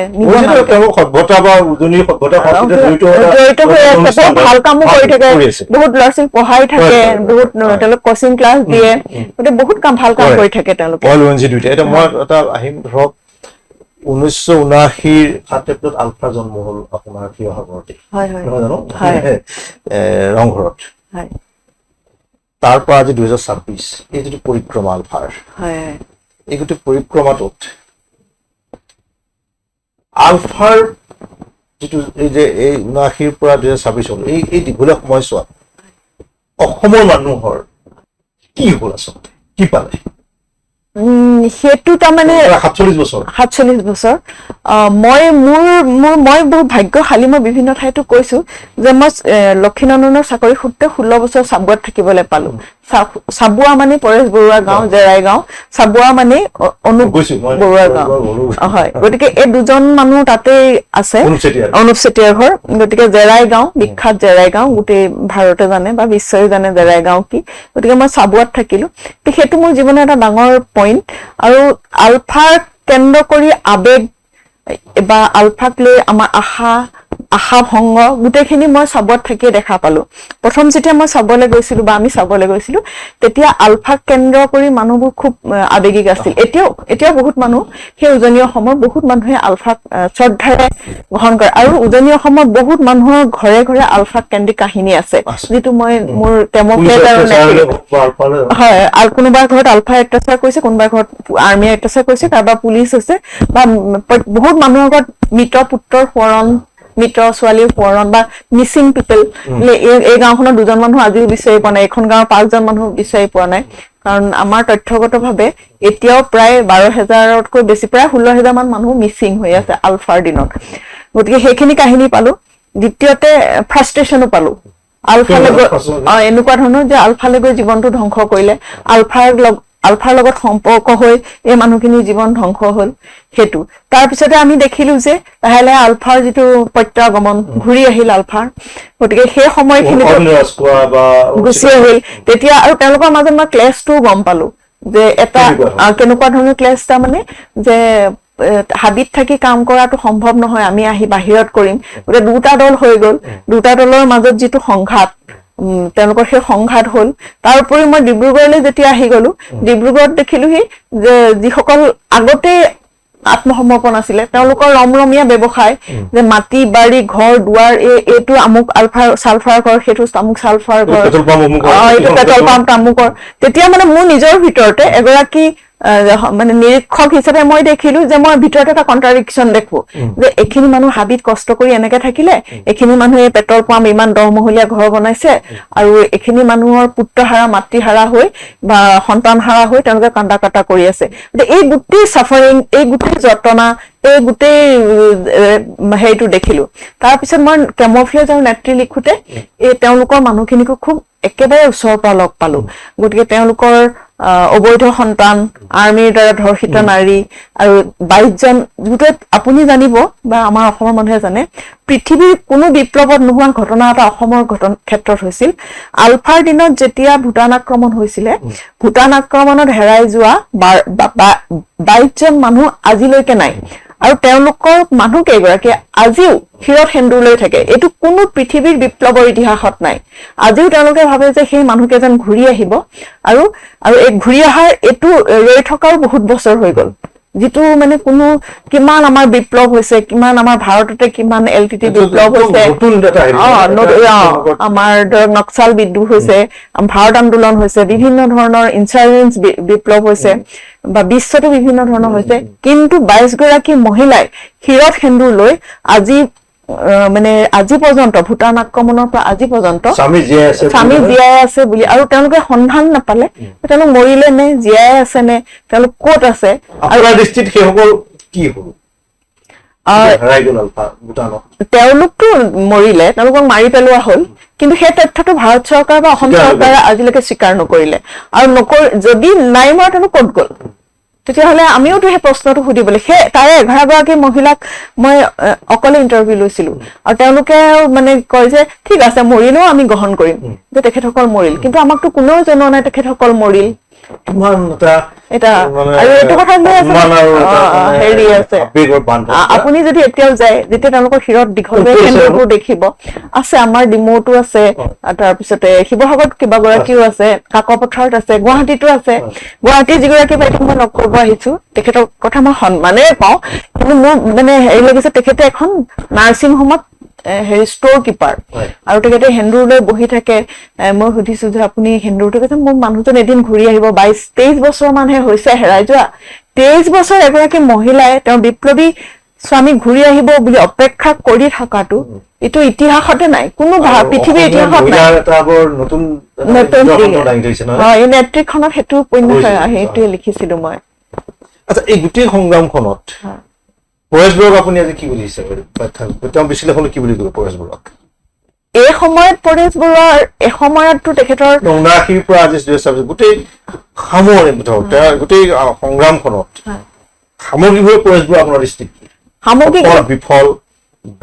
জড়িত হৈ আছে ভাল কামো কৰি থাকে বহুত ল'ৰা ছোৱালীক পঢ়াই থাকে বহুত তেওঁলোক কোচিং ক্লাছ দিয়ে গতিকে বহুত ভাল কাম কৰি থাকে তেওঁলোকে মই এটা আহিম ধৰক 1979 সাতেপ্ৰত আলফা জন্ম হ'ল আপোনাৰ শিৱসাগৰতে ৰংঘৰত তাৰ পৰা আজি 2026 এই যিটো পৰিক্ৰমা আলফাৰ এই গোটেই পৰিক্ৰমাটোত আলফাৰ যিটো এই যে এই 79 পৰা 2026 হ'ল এই দীঘলীয়া সময়ছোৱাত অসমৰ মানুহৰ কি হ'ল আচলতে কি পালে সেইটো তাৰমানে 47 বছৰ মই বহুত ভাগ্যশালী মই বিভিন্ন ঠাইতো কৈছো যে মই লক্ষীনন্দনৰ চাকৰি সূত্ৰে 16 বছৰ চাবুৱাত থাকিবলৈ পালো চাবুৱা মানে পৰেশ বৰুৱা গাঁও জেৰাই গাঁও চাবুৱা মানে অনুপ বৰুৱা গাঁও হয় গতিকে এই দুজন মানুহ তাতেই আছে অনুপ চেতিয়াৰ ঘৰ গতিকে জেৰাই গাঁও বিখ্যাত জেৰাই গাঁও গোটেই ভাৰতে জানে বা বিশ্বই জানে জেৰাই গাঁও কি গতিকে মই চাবুৱাত থাকিলো সেইটো মোৰ জীৱনৰ এটা ডাঙৰ পইণ্ট আৰু আলফাক কেন্দ্ৰ কৰি আবেগ বা আলফাক লৈ আমাৰ আশা ভংগ গোটেইখিনি মই চাবত থাকিয়ে দেখা পালো প্ৰথম যেতিয়া মই চাবলৈ গৈছিলো বা আমি চাবলৈ গৈছিলো তেতিয়া আলফাক কেন্দ্ৰ কৰি মানুহবোৰ খুব আবেগিক আছিল এতিয়াও বহুত মানুহ সেই উজনি অসমৰ বহুত মানুহে আলফাক শ্ৰদ্ধাৰে গ্ৰহণ কৰে আৰু উজনি অসমৰ বহুত মানুহৰ ঘৰে ঘৰে আলফাক কেন্দ্ৰিক কাহিনী আছে যিটো মই মোৰ ডেম'ক্ৰেট আৰু হয় আৰু কোনোবা ঘৰত আলফা অত্যাচাৰ কৰিছে কোনোবা ঘৰত আৰ্মি অত্যাচাৰ কৰিছে কাৰোবাৰ পুলিচ আছে বা বহুত মানুহৰ ঘৰত মৃত পুত্ৰৰ সোঁৱৰণ মৃত ছোৱালীৰ সোঁৱৰণ বা মিচিং পিপল এই গাঁওখনৰ দুজন মানুহ আজিও বিচাৰি পোৱা নাই এখন গাঁৱৰ 5জন মানুহ বিচাৰি পোৱা নাই কাৰণ আমাৰ তথ্যগতভাৱে এতিয়াও প্ৰায় 12,000তকৈ বেছি প্ৰায় 16,000 মান মানুহ মিচিং হৈ আছে আলফাৰ দিনত গতিকে সেইখিনি কাহিনী পালো দ্বিতীয়তে ফ্ৰাষ্ট্ৰেশ্যনো পালো আলফালে গৈ এনেকুৱা ধৰণৰ যে আলফালে গৈ জীৱনটো ধ্বংস কৰিলে আলফাৰ লগত সম্পৰ্ক হৈ এই মানুহখিনিৰ জীৱন ধ্বংস হল হেতু তাৰপিছতে আমি দেখিলো যে লাহে লাহে আলফাৰ যিটো প্ৰত্যাগমন ঘূৰি আহিল আলফাৰ গতিকে সেই সময়খিনিত গুচি আহিল তেতিয়া আৰু তেওঁলোকৰ মাজত মই ক্লেছটোও গম পালো যে এটা কেনেকুৱা ধৰণৰ ক্লেছ তাৰ মানে যে হাবিত থাকি কাম কৰাটো সম্ভৱ নহয় আমি আহি বাহিৰত কৰিম গতিকে দুটা দল হৈ গল দুটা দলৰ মাজত যিটো সংঘাত তেওঁলোকৰ সেই সংঘাত হল তাৰ উপৰি মই ডিব্ৰুগড়লৈ যেতিয়া আহি গলো ডিব্ৰুগড়ত দেখিলোহি যে যিসকল আগতে আত্মসমৰ্পণ আছিলে তেওঁলোকৰ ৰমৰমীয়া ব্যৱসায় যে মাটি বাৰী ঘৰ দুৱাৰ এইটো আমুক আলফা ছালফাৰ ঘৰ সেইটো আমুক ছালফাৰ ঘৰ এইটো পেট্ৰল পাম্প তামুকৰ তেতিয়া মানে মোৰ নিজৰ ভিতৰতে এগৰাকী মানে নিৰীক্ষক হিচাপে মই দেখিলো যে মই ভিতৰত এটা কন্ট্ৰাডিকশ্যন দেখো যে এখিনি মানুহ হাবিত কষ্ট কৰি এনেকে থাকিলে এখিনি মানুহে পেট্ৰল পাম্প ইমান দহমহলীয়া ঘৰ বনাইছে আৰু এখিনি মানুহৰ পুত্ৰহাৰা মাতৃহাৰা হৈ বা সন্তানহাৰা হৈ তেওঁলোকে কান্দা কাটা কৰি আছে এই গোটেই চাফাৰিং এই গোটেই যন্ত্ৰণা এই গোটেই হেৰিটো দেখিলো তাৰপিছত মই কেমোফ্লেজ আৰু নেত্ৰী লিখোতে এই তেওঁলোকৰ মানুহখিনিকো খুব একেবাৰে ওচৰৰ পৰা লগ পালো গতিকে তেওঁলোকৰ অবৈধ সন্তান আৰ্মিৰ দ্বাৰা ধৰ্ষিত নাৰী আৰু 22জন গোটেই আপুনি জানিব বা আমাৰ অসমৰ মানুহে জানে পৃথিৱীৰ কোনো বিপ্লৱত নোহোৱা ঘটনা এটা অসমৰ ক্ষেত্ৰত হৈছিল আলফাৰ দিনত যেতিয়া ভূটান আক্ৰমণ হৈছিলে ভূটান আক্ৰমণত হেৰাই যোৱা 22জন মানুহ আজিলৈকে নাই আৰু তেওঁলোকৰ মানুহ কেইগৰাকী আজিও শিৰত সেন্দুৰ লৈ থাকে এইটো কোনো পৃথিৱীৰ বিপ্লৱৰ ইতিহাসত নাই আজিও তেওঁলোকে ভাবে যে সেই মানুহকেইজন ঘূৰি আহিব আৰু এই ঘূৰি অহাৰ এইটো ৰৈ থকাও বহুত বছৰ হৈ গল যিটো মানে কোনো কিমান আমাৰ বিপ্লৱ হৈছে কিমান আমাৰ ভাৰততে কিমান এলটিটি বিপ্লৱ হৈছে আমাৰ ধৰক নক্সাল বিদ্ৰোহ হৈছে ভাৰত আন্দোলন হৈছে বিভিন্ন ধৰণৰ ইনচাৰ্জেন্স বিপ্লৱ হৈছে বা বিশ্বতো বিভিন্ন ধৰণৰ হৈছে কিন্তু 22 গৰাকী মহিলাই শিৰত সেন্দুৰ লৈ আজি পৰ্যন্ত ভূটান আক্ৰমণৰ পৰা আজি পৰ্যন্ত স্বামী জীয়াই আছে বুলি আৰু তেওঁলোকে সন্ধান নাপালে তেওঁলোক মৰিলে নে জীয়াই আছে নে তেওঁলোক ক'ত আছে আৰু দৃষ্টিত সেইসকল কি হ'ল তেওঁলোকতো মৰিলে তেওঁলোকক মাৰি পেলোৱা হল কিন্তু সেই তথ্যটো ভাৰত চৰকাৰ বা অসম চৰকাৰে আজিলৈকে স্বীকাৰ নকৰিলে আৰু যদি নাই মৰা তেওঁলোক ক'ত গ'ল তেতিয়াহ'লে আমিওতো সেই প্ৰশ্নটো সুধিবলৈ সেই তাৰে 11 গৰাকী মহিলাক মই অকলে ইণ্টাৰভিউ লৈছিলো আৰু তেওঁলোকে মানে কয় যে ঠিক আছে মৰিলেও আমি গ্ৰহণ কৰিম যে তেখেতসকল মৰিল কিন্তু আমাকতো কোনেও জনোৱা নাই তেখেতসকল মৰিল আৰু এইটো কথা হেৰি আছে আপুনি যদি এতিয়াও যায় যেতিয়া তেওঁলোকৰ শিৰত দীঘলীয়া কেন্দ্ৰবোৰ দেখিব আছে আমাৰ ডিমৌতো আছে তাৰপিছতে শিৱসাগৰত কেইবাগৰাকীও আছে কাকপথাৰত আছে গুৱাহাটীতো আছে গুৱাহাটীৰ যিগৰাকী বাইদেউ মই লগ কৰিব আহিছো তেখেতৰ কথা মই সন্মানেৰে পাওঁ কিন্তু মোৰ মানে হেৰি লাগিছে তেখেতে এখন নাৰ্ছিং হোমত হেৰি ষ্ট'ৰ কিপাৰ আৰু তেখেতে সেন্দুৰ লৈ বহি থাকে মই সুধিছো যে আপুনি সেন্দুৰটো কৈছে মোৰ মানুহজন এদিন ঘূৰি আহিব 22-23 বছৰ মানহে হৈছে হেৰাই যোৱা 23 বছৰ এগৰাকী মহিলাই তেওঁ বিপ্লৱী স্বামী ঘূৰি আহিব বুলি অপেক্ষা কৰি থকাটো এইটো ইতিহাসতে নাই কোনো পৃথিৱীৰ ইতিহাসত নাই এই নেত্ৰীখনত সেইটো উপন্যাস সেইটোৱে লিখিছিলো মই আচ্ছা এই গোটেই সংগ্ৰামখনত পৰেশ বৰুৱাক আপুনি আজি কি বুলি হিচাপে তেওঁ বিশ্লেষণ কি বুলি ক'ব পৰেশ বৰুৱাক এই সময়ত পৰেশ বৰুৱাৰ এসময়ততো তেখেতৰ 79ৰ পৰা আজি 2026 গোটেই সামৰণি মুঠতে গোটেই সংগ্ৰামখনত সামগ্ৰিকভাৱে পৰেশ বৰুৱা আপোনাৰ দৃষ্টিত সামগ্ৰিক বিফল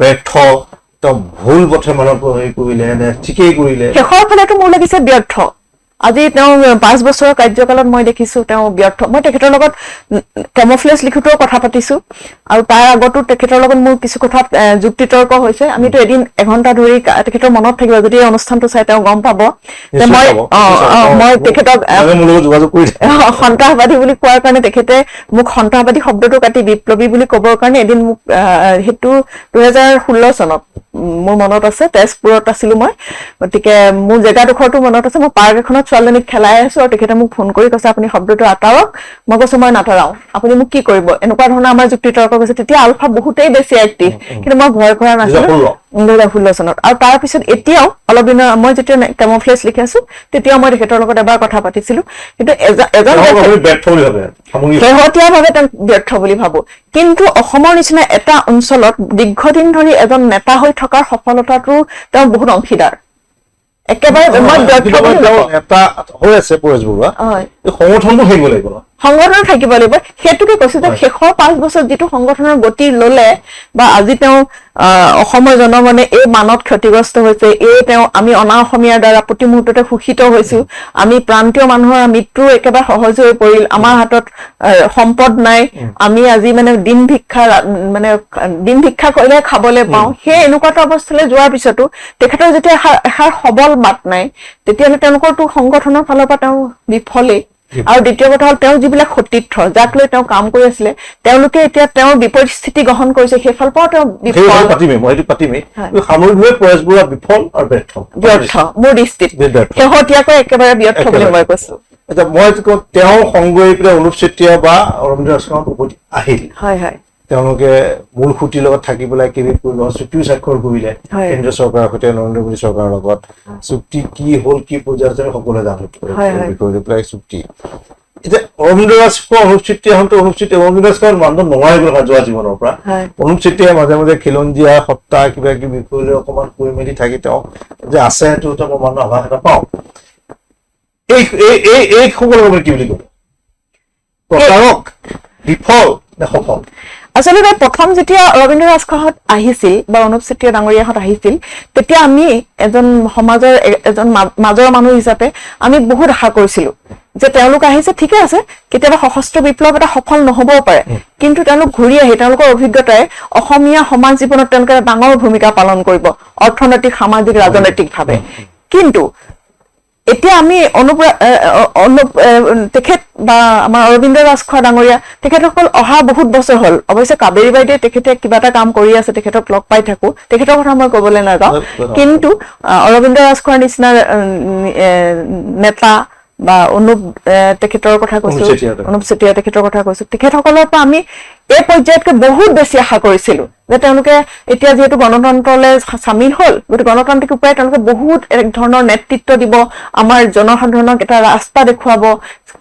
ব্যৰ্থ তেওঁ ভুল পথে মানুহক হেৰি কৰিলে নে ঠিকেই কৰিলে শেষৰ ফালেতো মোৰ লাগিছে ব্যৰ্থ আজি তেওঁ 5 বছৰৰ কাৰ্যকালত মই দেখিছো তেওঁ ব্যৰ্থ মই তেখেতৰ লগত কেমোফ্লেজ লিখোতেও কথা পাতিছো আৰু তাৰ আগতো তেখেতৰ লগত মোৰ কিছু কথাত যুক্তিতৰ্ক হৈছে আমিতো এদিন এঘণ্টা ধৰি তেখেতৰ মনত থাকিব যদি এই অনুষ্ঠানটো চাই তেওঁ গম পাব যে মই তেখেতক যোগাযোগ কৰি সন্ত্ৰাসবাদী বুলি কোৱাৰ কাৰণে তেখেতে মোক সন্ত্ৰাসবাদী শব্দটো কাটি বিপ্লৱী বুলি ক'বৰ কাৰণে এদিন মোক সেইটো 2016 চনত মোৰ মনত আছে তেজপুৰত আছিলো মই গতিকে মোৰ জেগাডোখৰটো মনত আছে মই পাৰ্ক এখনত ছোৱালীজনীক খেলাই আছো আৰু তেখেতে মোক ফোন কৰি কৈছে আপুনি শব্দটো আঁতৰাওক মই কৈছো মই নাটৰাও আপুনি মোক কি কৰিব এনেকুৱা ধৰণৰ আমাৰ যুক্তিতৰ্ক কৈছে তেতিয়া আলফা বহুতেই বেছি এক্টিভ কিন্তু মই ভয় কৰা নাছিলো 2016 চনত আৰু তাৰপিছত এতিয়াও অলপ দিনৰ মই যেতিয়া কেমোফ্লেজ লিখি আছো তেতিয়াও মই তেখেতৰ লগত এবাৰ কথা পাতিছিলো কিন্তু এজন শেহতীয়াভাৱে তেওঁক ব্যৰ্থ বুলি ভাবো কিন্তু অসমৰ নিচিনা এটা অঞ্চলত দীৰ্ঘদিন ধৰি এজন নেতা হৈ থকাৰ সফলতাটো তেওঁ বহুত অংশীদাৰ একেবাৰে মই ব্যৰ্থ বুলি নেতা হৈ আছে পৰেশ বৰুৱা সংগঠনটো থাকিব লাগিব সংগঠন থাকিব লাগিব সেইটোকে কৈছো যে শেষৰ 5 বছৰ যিটো সংগঠনৰ গতি ললে বা আজি তেওঁ অসমৰ জনগণে এই মানত ক্ষতিগ্ৰস্ত হৈছে এই তেওঁ আমি অনা অসমীয়াৰ দ্বাৰা প্ৰতি মুহূৰ্ততে শোষিত হৈছো আমি প্ৰান্তীয় মানুহৰ মৃত্যু একেবাৰে সহজ হৈ পৰিল আমাৰ হাতত সম্পদ নাই আমি আজি মানে দিন ভিক্ষা কৰিলে খাবলৈ পাওঁ সেই এনেকুৱা অৱস্থালৈ যোৱাৰ পিছতো তেখেতৰ যেতিয়া এষাৰ সবল বাট নাই তেতিয়াহ'লে তেওঁলোকৰতো সংগঠনৰ ফালৰ পৰা তেওঁ বিফলেই আৰু দ্বিতীয় কথা হ'ল তেওঁ যিবিলাক সতীৰ্থ যাক লৈ তেওঁ কাম কৰি আছিলে তেওঁলোকে এতিয়া তেওঁৰ বিপৰীত স্থিতি গ্ৰহণ কৰিছে সেইফালৰ পৰাও তেওঁ সামৰিকভাৱে পৰেশ বৰুৱা বিফল আৰু ব্যৰ্থ মোৰ দৃষ্টিত শেহতীয়াকৈ একেবাৰে ব্যৰ্থ বুলি মই কৈছো এতিয়া মই তেওঁ সংগ হৈ পেলাই অনুপ চেতিয়া বা অৰবিন্দ ৰাজখনত উভতি আহিল হয় হয় তেওঁলোকে মূল খুঁটিৰ লগত থাকি পেলাই কেবিনেট কৰিব চুক্তিও স্বাক্ষৰ কৰিলে কেন্দ্ৰীয় চৰকাৰৰ সৈতে নৰেন্দ্ৰ মোদী চৰকাৰৰ লগত চুক্তি কি হ'ল কি পৰ্যায়ত সকলোৱে জানে পেলাই চুক্তি এতিয়া অৰবিন্দ ৰাজখোৱা অনুপ চেতিয়া হওঁতে অৰবিন্দ ৰাজখোৱাৰ মানদণ্ড নোহোৱা হৈ গ'ল যোৱা জীৱনৰ পৰা অনুপ চেতিয়াই মাজে মাজে খিলঞ্জীয়া সত্তা কিবা কিবি বিষয় লৈ অকণমান কৈ মেলি থাকি তেওঁ যে আছে সেইটো মই মানুহ আভাস এটা পাওঁ এই সকলৰ কি বুলি ক'ব প্ৰচাৰক বিফল নে সফল আচলতে প্ৰথম যেতিয়া অৰবিন্দ ৰাজখোৱাহঁত আহিছিল বা অনুপ চেতিয়া ডাঙৰীয়াহঁত আহিছিল তেতিয়া আমি এজন সমাজৰ এজন মাজৰ মানুহ হিচাপে আমি বহুত আশা কৰিছিলো যে তেওঁলোক আহিছে ঠিকে আছে কেতিয়াবা সশস্ত্ৰ বিপ্লৱ এটা সফল নহবও পাৰে কিন্তু তেওঁলোক ঘূৰি আহি তেওঁলোকৰ অভিজ্ঞতাই অসমীয়া সমাজ জীৱনত তেওঁলোকে ডাঙৰ ভূমিকা পালন কৰিব অৰ্থনৈতিক সামাজিক ৰাজনৈতিকভাৱে কিন্তু এতিয়া আমি তেখেত বা আমাৰ অৰবিন্দ ৰাজখোৱা ডাঙৰীয়া তেখেতসকল অহা বহুত বছৰ হ'ল অৱশ্যে কাবেৰী বাইদেৱে তেখেতে কিবা এটা কাম কৰি আছে তেখেতক লগ পাই থাকো তেখেতৰ কথা মই ক'বলৈ নাযাওঁ কিন্তু অৰবিন্দ ৰাজখোৱাৰ নিচিনা নেতা বা তেখেতৰ কথা কৈছো অনুপ চেতিয়া তেখেতৰ কথা কৈছো তেখেতসকলৰ পৰা আমি এই পৰ্যায়তকৈ বহুত বেছি আশা কৰিছিলো যে তেওঁলোকে এতিয়া যিহেতু গণতন্ত্ৰলৈ চামিল হ'ল গতিকে গণতান্ত্ৰিক উপায়ে তেওঁলোকে বহুত এক ধৰণৰ নেতৃত্ব দিব আমাৰ জনসাধাৰণক এটা ৰাস্তা দেখুৱাব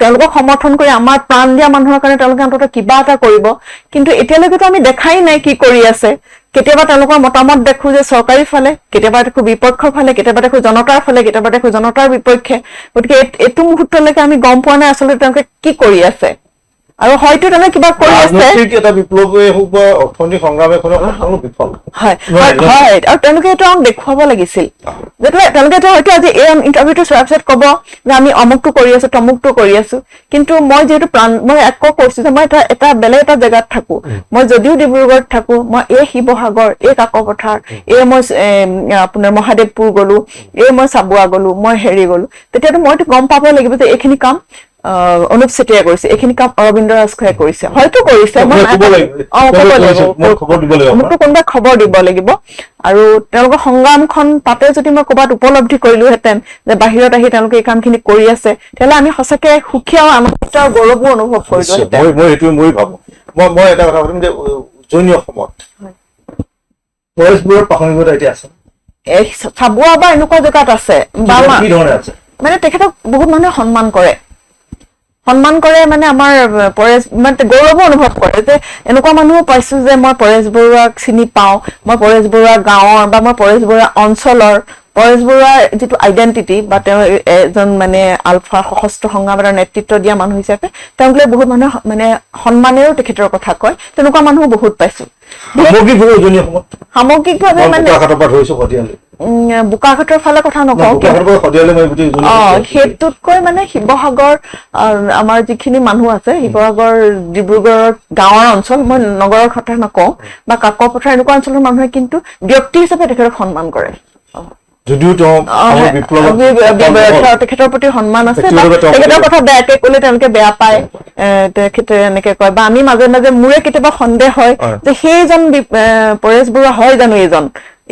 তেওঁলোকক সমৰ্থন কৰি আমাৰ প্ৰাণ দিয়া মানুহৰ কাৰণে তেওঁলোকে অন্ততঃ কিবা এটা কৰিব কিন্তু এতিয়ালৈকেতো আমি দেখাই নাই কি কৰি আছে কেতিয়াবা তেওঁলোকৰ মতামত দেখো যে চৰকাৰী ফালে কেতিয়াবা দেখো বিপক্ষৰ ফালে কেতিয়াবা দেখো জনতাৰ ফালে কেতিয়াবা দেখো জনতাৰ বিপক্ষে গতিকে এইটো মুহূৰ্তলৈকে আমি গম পোৱা নাই আচলতে তেওঁলোকে কি কৰি আছে আৰু হয়তো তেনে কিবা কৰি আছে এটা বিপ্লৱে হওক বা অৰ্থনৈতিক সংগ্ৰামে বিফল হয় হয় আৰু তেওঁলোকে এইটো আমাক দেখুৱাব লাগিছিল যেতিয়াই তেওঁলোকে হয়তো আজি এই ইণ্টাৰভিউটো চোৱাৰ পিছত ক'ব যে আমি অমুকটো কৰি আছো তমুকটো কৰি আছো কিন্তু মই যিহেতু মই আকৌ কৈছো যে মই এটা বেলেগ এটা জেগাত থাকো মই যদিও ডিব্ৰুগড়ত থাকো মই এই শিৱসাগৰ এই কাকপথাৰ এই মই আপোনাৰ মহাদেৱপুৰ গলো এই মই চাবুৱা গলো মই হেৰি গলো তেতিয়াতো মইতো গম পাব লাগিব যে এইখিনি কাম অনুপ চেতিয়াই কৰিছে এইখিনি কাম অৰবিন্দ ৰাজখোৱাই কৰিছে হয়তো কৰিছে মোকতো কোনোবাই খবৰ দিব লাগিব আৰু তেওঁলোকৰ সংগ্ৰামখন তাতে যদি মই ক'ৰবাত উপলব্ধি কৰিলোহেঁতেন যে বাহিৰত আহি তেওঁলোকে এই কামখিনি কৰি আছে তেতিয়াহ'লে আমি সঁচাকে সুখী আৰু আনন্দিত আৰু গৌৰৱো অনুভৱ কৰিলোহেঁতেন মই ভাবো মই এটা কথা ভাবিম যে উজনি অসমত পৰেশ বৰুৱাৰ প্ৰাসংগিকতা এতিয়া আছে চাবুৱা বা এনেকুৱা জেগাত আছে বা মানে তেখেতক বহুত মানুহে সন্মান কৰে মানে আমাৰ পৰেশ মানে গৌৰৱ অনুভৱ কৰে যে এনেকুৱা মানুহো পাইছো যে মই পৰেশ বৰুৱাক চিনি পাওঁ মই পৰেশ বৰুৱা গাঁৱৰ বা মই পৰেশ বৰুৱা অঞ্চলৰ পৰেশ বৰুৱাৰ যিটো আইডেণ্টিটি বা তেওঁ এজন মানে আলফা সশস্ত্ৰ সংগ্ৰামৰ নেতৃত্ব দিয়া মানুহ হিচাপে তেওঁক লৈ বহুত মানুহে মানে সন্মানেৰেও তেখেতৰ কথা কয় তেনেকুৱা মানুহ বহুত পাইছো সামগ্ৰিকভাৱে মানে বোকাখাটৰ ফালে কথা নকওঁ সেইটোতকৈ মানে শিৱসাগৰ আমাৰ যিখিনি মানুহ আছে শিৱসাগৰ ডিব্ৰুগড়ৰ গাঁৱৰ অঞ্চল মই নগৰৰ কথা নকওঁ বা কাকপথাৰ এনেকুৱা অঞ্চলৰ মানুহে কিন্তু ব্যক্তি হিচাপে তেখেতক সন্মান কৰে যদিও তেখেতৰ প্ৰতি সন্মান আছে তেখেতৰ কথা বেয়াকে কলে তেওঁলোকে বেয়া পায় তেখেতে এনেকে কয় বা আমি মাজে মাজে মোৰে কেতিয়াবা সন্দেহ হয় যে সেইজন পৰেশ বৰুৱা হয় জানো এইজন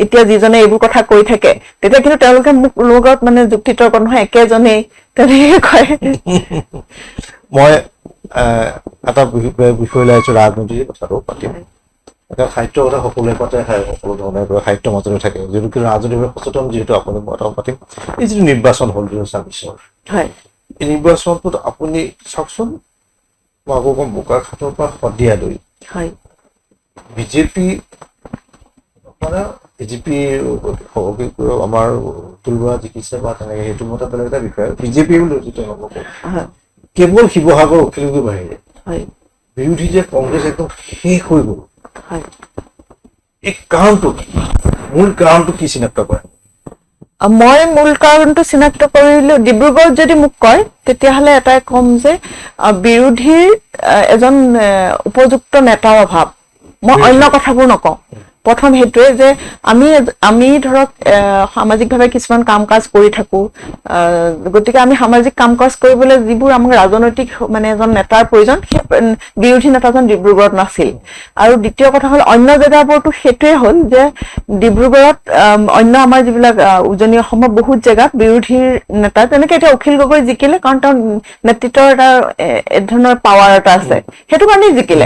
এতিয়া যিজনে এইবোৰ কথা কৈ থাকে তেতিয়া কিন্তু তেওঁলোকে মোক লগত মানে যুক্তি তৰ্ক নহয় একেজনেই তেনেকে কয় মই এটা বিষয় লৈ আহিছো ৰাজনীতিৰ কথাটো পাতিম সাহিত্যৰ কথা সকলোৱে পাতে সকলো ধৰণে সাহিত্যৰ মাজতে থাকে যিহেতু ৰাজনীতিভাৱে সচেতন যিহেতু আপুনি মই কথা পাতিম এই যিটো নিৰ্বাচন হ'ল 2024 এই নিৰ্বাচনটোত আপুনি চাওকচোন মই আকৌ কম বোকাখাটৰ পৰা শদিয়ালৈ বিজেপি মানে বিজেপি আমাৰ অতুল বৰা জিকিছে বা তেনেকে সেইটো মতে বেলেগ এটা বিষয় বিজেপি বুলি কেৱল শিৱসাগৰ অখিলগড়িৰ বাহিৰে বিৰোধী যে কংগ্ৰেছ একদম শেষ হৈ গ'ল এই কাৰণটো মূল কাৰণটো কি চিনাক্ত কৰে মই মূল কাৰণটো চিনাক্ত কৰিলো ডিব্ৰুগড়ত যদি মোক কয় তেতিয়াহ'লে এটাই কম যে বিৰোধীৰ এজন উপযুক্ত নেতাৰ অভাৱ মই অন্য কথাবোৰ নকওঁ প্ৰথম হেতুৱে যে আমি ধৰক সামাজিকভাৱে কিছুমান কাম কাজ কৰি থাকো গতিকে আমি সামাজিক কাম কাজ কৰিবলৈ যিবোৰ আমাক ৰাজনৈতিক মানে এজন নেতাৰ প্ৰয়োজন সেই বিৰোধী নেতাজন ডিব্ৰুগড়ত নাছিল আৰু দ্বিতীয় কথা হ'ল অন্য জেগাবোৰতো সেইটোৱে হ'ল যে ডিব্ৰুগড়ত অন্য আমাৰ যিবিলাক উজনি অসমৰ বহুত জেগাত বিৰোধীৰ নেতা তেনেকে এতিয়া অখিল গগৈ জিকিলে কাৰণ তেওঁৰ নেতৃত্বৰ এটা ধৰণৰ পাৱাৰ এটা আছে সেইটো কাৰণেই জিকিলে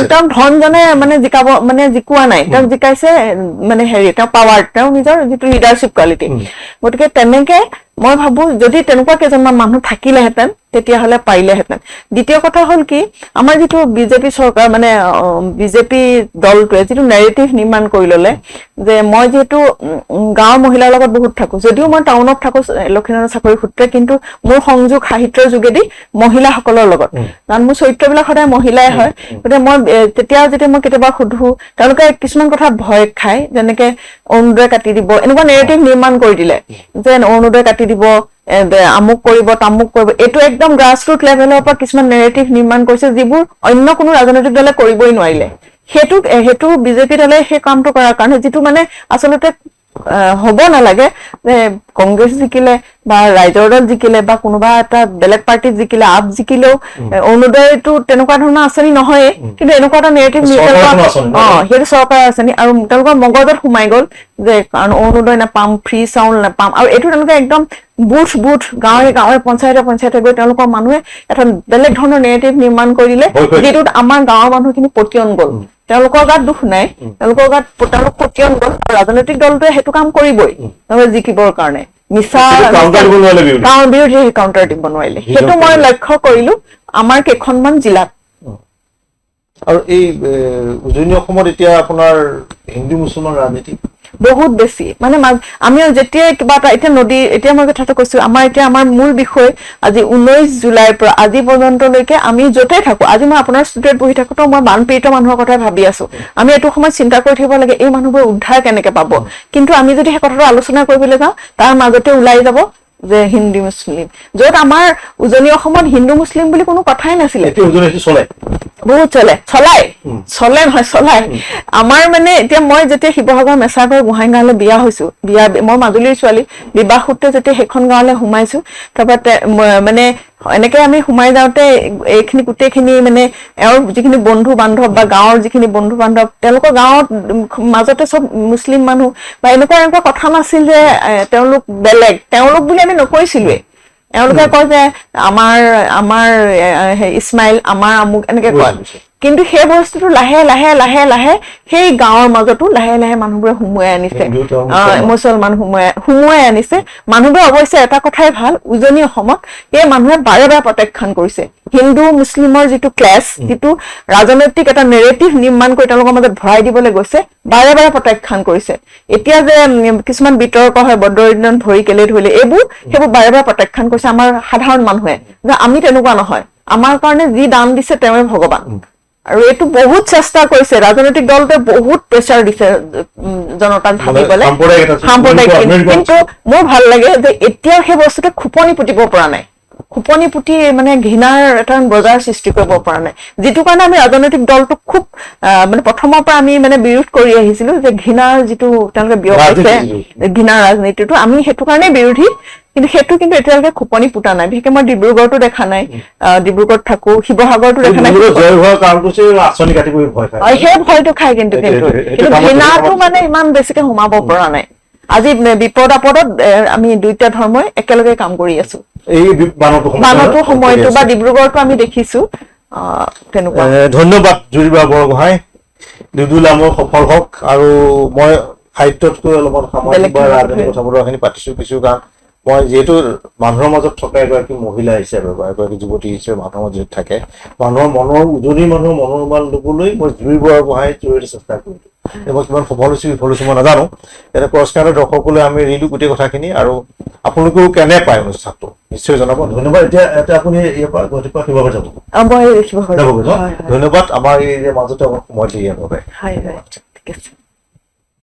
তেওঁ ধনজনে মানে জিকাব মানে জিকোৱা নাই তেওঁক জিকাইছে মানে হেৰি তেওঁ পাৱাৰ তেওঁ নিজৰ যিটো লিডাৰশ্বিপ কোৱালিটি গতিকে তেনেকে মই ভাবো যদি তেনেকুৱা কেইজনমান মানুহ থাকিলেহেঁতেন তেতিয়াহ'লে পাৰিলেহেঁতেন দ্বিতীয় কথা হ'ল কি আমাৰ যিটো বিজেপি চৰকাৰ মানে বিজেপি দলটোৱে যিটো নেৰেটিভ নিৰ্মাণ কৰি ল'লে যে মই যিহেতু গাঁৱৰ মহিলাৰ লগত বহুত থাকো যদিও মই টাউনত থাকো লক্ষ্মীনাৰায়ণ চাকৰি সূত্ৰে কিন্তু মোৰ সংযোগ সাহিত্যৰ যোগেদি মহিলাসকলৰ লগত কাৰণ মোৰ চৰিত্ৰবিলাক সদায় মহিলাই হয় গতিকে মই তেতিয়া যেতিয়া মই কেতিয়াবা সুধো তেওঁলোকে কিছুমান কথাত ভয় খায় যেনেকে অৰুণোদয় কাটি দিব এনেকুৱা নেৰেটিভ নিৰ্মাণ কৰি দিলে যে অৰুণোদয় কাটি দিব আমুক কৰিব তামুক কৰিব এইটো একদম গ্ৰাছৰুট লেভেলৰ পৰা কিছুমান নেৰেটিভ নিৰ্মাণ কৰিছে যিবোৰ অন্য কোনো ৰাজনৈতিক দলে কৰিবই নোৱাৰিলে সেইটো বিজেপি দলে সেই কামটো কৰাৰ কাৰণে যিটো মানে আচলতে হ'ব নালাগে যে কংগ্ৰেছ জিকিলে বা ৰাইজৰ দল জিকিলে বা কোনোবা এটা বেলেগ পাৰ্টিত জিকিলে আপ জিকিলেও অৰুণোদয়টো তেনেকুৱা ধৰণৰ আঁচনি নহয়ে কিন্তু এনেকুৱা এটা নেৰেটিভ সেইটো চৰকাৰৰ আঁচনি আৰু তেওঁলোকৰ মগজত সোমাই গ'ল যে কাৰণ অৰুণোদয় নাপাম ফ্ৰী চাউল নাপাম আৰু এইটো তেওঁলোকে একদম বুথ গাঁৱে পঞ্চায়তে গৈ তেওঁলোকৰ মানুহে এটা বেলেগ ধৰণৰ নেৰেটিভ নিৰ্মাণ কৰি দিলে যিটোত আমাৰ গাঁৱৰ মানুহখিনি পতিয়ন গ'ল তেওঁলোকৰ গাত দুখ নাই তেওঁলোকৰ গাত তেওঁলোক পতিয়ন গ'ল আৰু ৰাজনৈতিক দলটোৱে সেইটো কাম কৰিবই তেওঁলোকে জিকিবৰ কাৰণে মিছা বিৰোধী কাউণ্টাৰ দিব নোৱাৰিলে সেইটো মই লক্ষ্য কৰিলো আমাৰ কেইখনমান জিলাত আৰু এই উজনি অসমত এতিয়া আপোনাৰ হিন্দু মুছলমান ৰাজনীতি বহুত বেছি মানে আমি যেতিয়াই কিবা এটা এতিয়া মই কথাটো কৈছো আমাৰ মূল বিষয় আজি 19 জুলাইৰ পৰা আজি পৰ্যন্তলৈকে আমি য'তেই থাকো আজি মই আপোনাৰ ষ্টুডিঅ'ত বহি থাকোতো মই বানপীড়িত মানুহৰ কথা ভাবি আছো আমি এইটো সময় চিন্তা কৰি থাকিব লাগে এই মানুহবোৰ উদ্ধাৰ কেনেকে পাব কিন্তু আমি যদি সেই কথাটো আলোচনা কৰিবলৈ যাওঁ তাৰ মাজতে ওলাই যাব যে হিন্দু মুছলিম য'ত আমাৰ উজনি অসমত হিন্দু মুছলিম বুলি কোনো কথাই নাছিলে বহুত চলে আমাৰ মানে এতিয়া মই যেতিয়া শিৱসাগৰ মেচাগড় গোহাঁইগাঁৱলৈ বিয়া হৈছো মই মাজুলীৰ ছোৱালী বিবাহ সূত্ৰে যেতিয়া সেইখন গাঁৱলৈ সোমাইছো তাৰপৰা মানে এনেকে আমি সোমাই যাওঁতে এইখিনি গোটেইখিনি মানে এওঁৰ যিখিনি বন্ধু বান্ধৱ বা গাঁৱৰ যিখিনি বন্ধু বান্ধৱ তেওঁলোকৰ গাঁৱত মাজতে চব মুছলিম মানুহ বা এনেকুৱা কথা নাছিল যে তেওঁলোক বেলেগ তেওঁলোক বুলি আমি নকৈছিলোৱে এওঁলোকে কয় যে আমাৰ ইছমাইল আমাৰ আমুক এনেকে কয় কিন্তু সেই বস্তুটো লাহে লাহে লাহে লাহে সেই গাঁৱৰ মাজতো লাহে লাহে মানুহবোৰে সুমুৱাই আনিছে, মুছলমান সুমুৱাই আনিছে। মানুহবোৰে অৱশ্যে এটা কথাই ভাল, উজনি অসমত এই মানুহে বাৰে বাৰে প্ৰত্যাখ্যান কৰিছে। হিন্দু মুছলিমৰ যিটো ক্লেছ, যিটো ৰাজনৈতিক এটা নেৰেটিভ নিৰ্মাণ কৰি তেওঁলোকৰ মাজত ভৰাই দিবলৈ গৈছে, বাৰে বাৰে প্ৰত্যাখ্যান কৰিছে। এতিয়া যে কিছুমান বিতৰ্ক হয় বদৰুদ্দিন ভৰি কেলে ধৰিলে, সেইবোৰ বাৰে বাৰে প্ৰত্যাখ্যান কৰিছে আমাৰ সাধাৰণ মানুহে, যে আমি তেনেকুৱা নহয়, আমাৰ কাৰণে যি দান দিছে তেওঁৱে ভগৱান। আৰু এইটো বহুত চেষ্টা কৰিছে, ৰাজনৈতিক দলটোৱে বহুত প্ৰেচাৰ দিছে জনতাক ভাবিবলৈ, সাম্প্ৰদায়িক। কিন্তু মোৰ ভাল লাগে যে এতিয়াও সেই বস্তুটো খোপনি পুতিব পৰা নাই, খোপনি পুতি মানে ঘৃণাৰ এটা বজাৰ সৃষ্টি কৰিব পৰা নাই, যিটো কাৰণে আমি ৰাজনৈতিক দলটোক খুব মানে প্ৰথমৰ পৰা আমি মানে বিৰোধ কৰি আহিছিলো, যে ঘৃণাৰ যিটো তেওঁলোকে বিয়পাইছে, ঘৃণাৰ ৰাজনীতিটো, আমি সেইটো কাৰণেই বিৰোধী। কিন্তু সেইটো এতিয়ালৈকে খোপনি পুতা নাই। বিশেষকৈ মই ডিব্ৰুগড়তো দেখা নাই, ডিব্ৰুগড়ত থাকো, শিৱসাগৰতো দেখা নাই। সেই ভয়টো খাই, কিন্তু ঘৃণাটো মানে ইমান বেছিকে সোমাব পৰা নাই। আজি বিপদ আপদত আমি দুইটা ধৰ্মই একেলগে কাম কৰি আছো। এই বানতো সময়তো বা ডিব্ৰুগড়তো আমি দেখিছো তেনেকুৱা। ধন্যবাদ জুৰিবা বৰগোহাঁই, লিডু লামৰ সফল হওক। আৰু মই সাহিত্যতকৈ অলপমান সামাজিক বা ৰাজনৈতিক কথা বতৰাখিনি পাতিছো কিছু, কাৰণ মই যিহেতু মানুহৰ মাজত থকা এগৰাকী মহিলা হিচাপে বা এগৰাকী যুৱতী হিচাপে মানুহৰ মাজত থাকে, মানুহৰ মনৰ উজনিৰ মানুহৰ মনোৰমাল ল'বলৈ মই জুৰি বৰগোহাঁই জৰিয়তে চেষ্টা কৰিলো। মই কিমান সফল হৈছো বিফল হৈছো মই নাজানো। এতিয়া পুৰস্কাৰৰ দৰ্শকলৈ আমি এৰিলো গোটেই কথাখিনি, আৰু আপোনালোকেও কেনে পায় অনুষ্ঠানটো নিশ্চয় জনাব। ধন্যবাদ। এতিয়া আপুনি ইয়াৰ পৰা গুৱাহাটীৰ পৰা শিৱসাগৰ যাব? যাবগৈ ন? ধন্যবাদ আমাৰ এই মাজতে সময় দিয়ে বাবে। ঠিক আছে।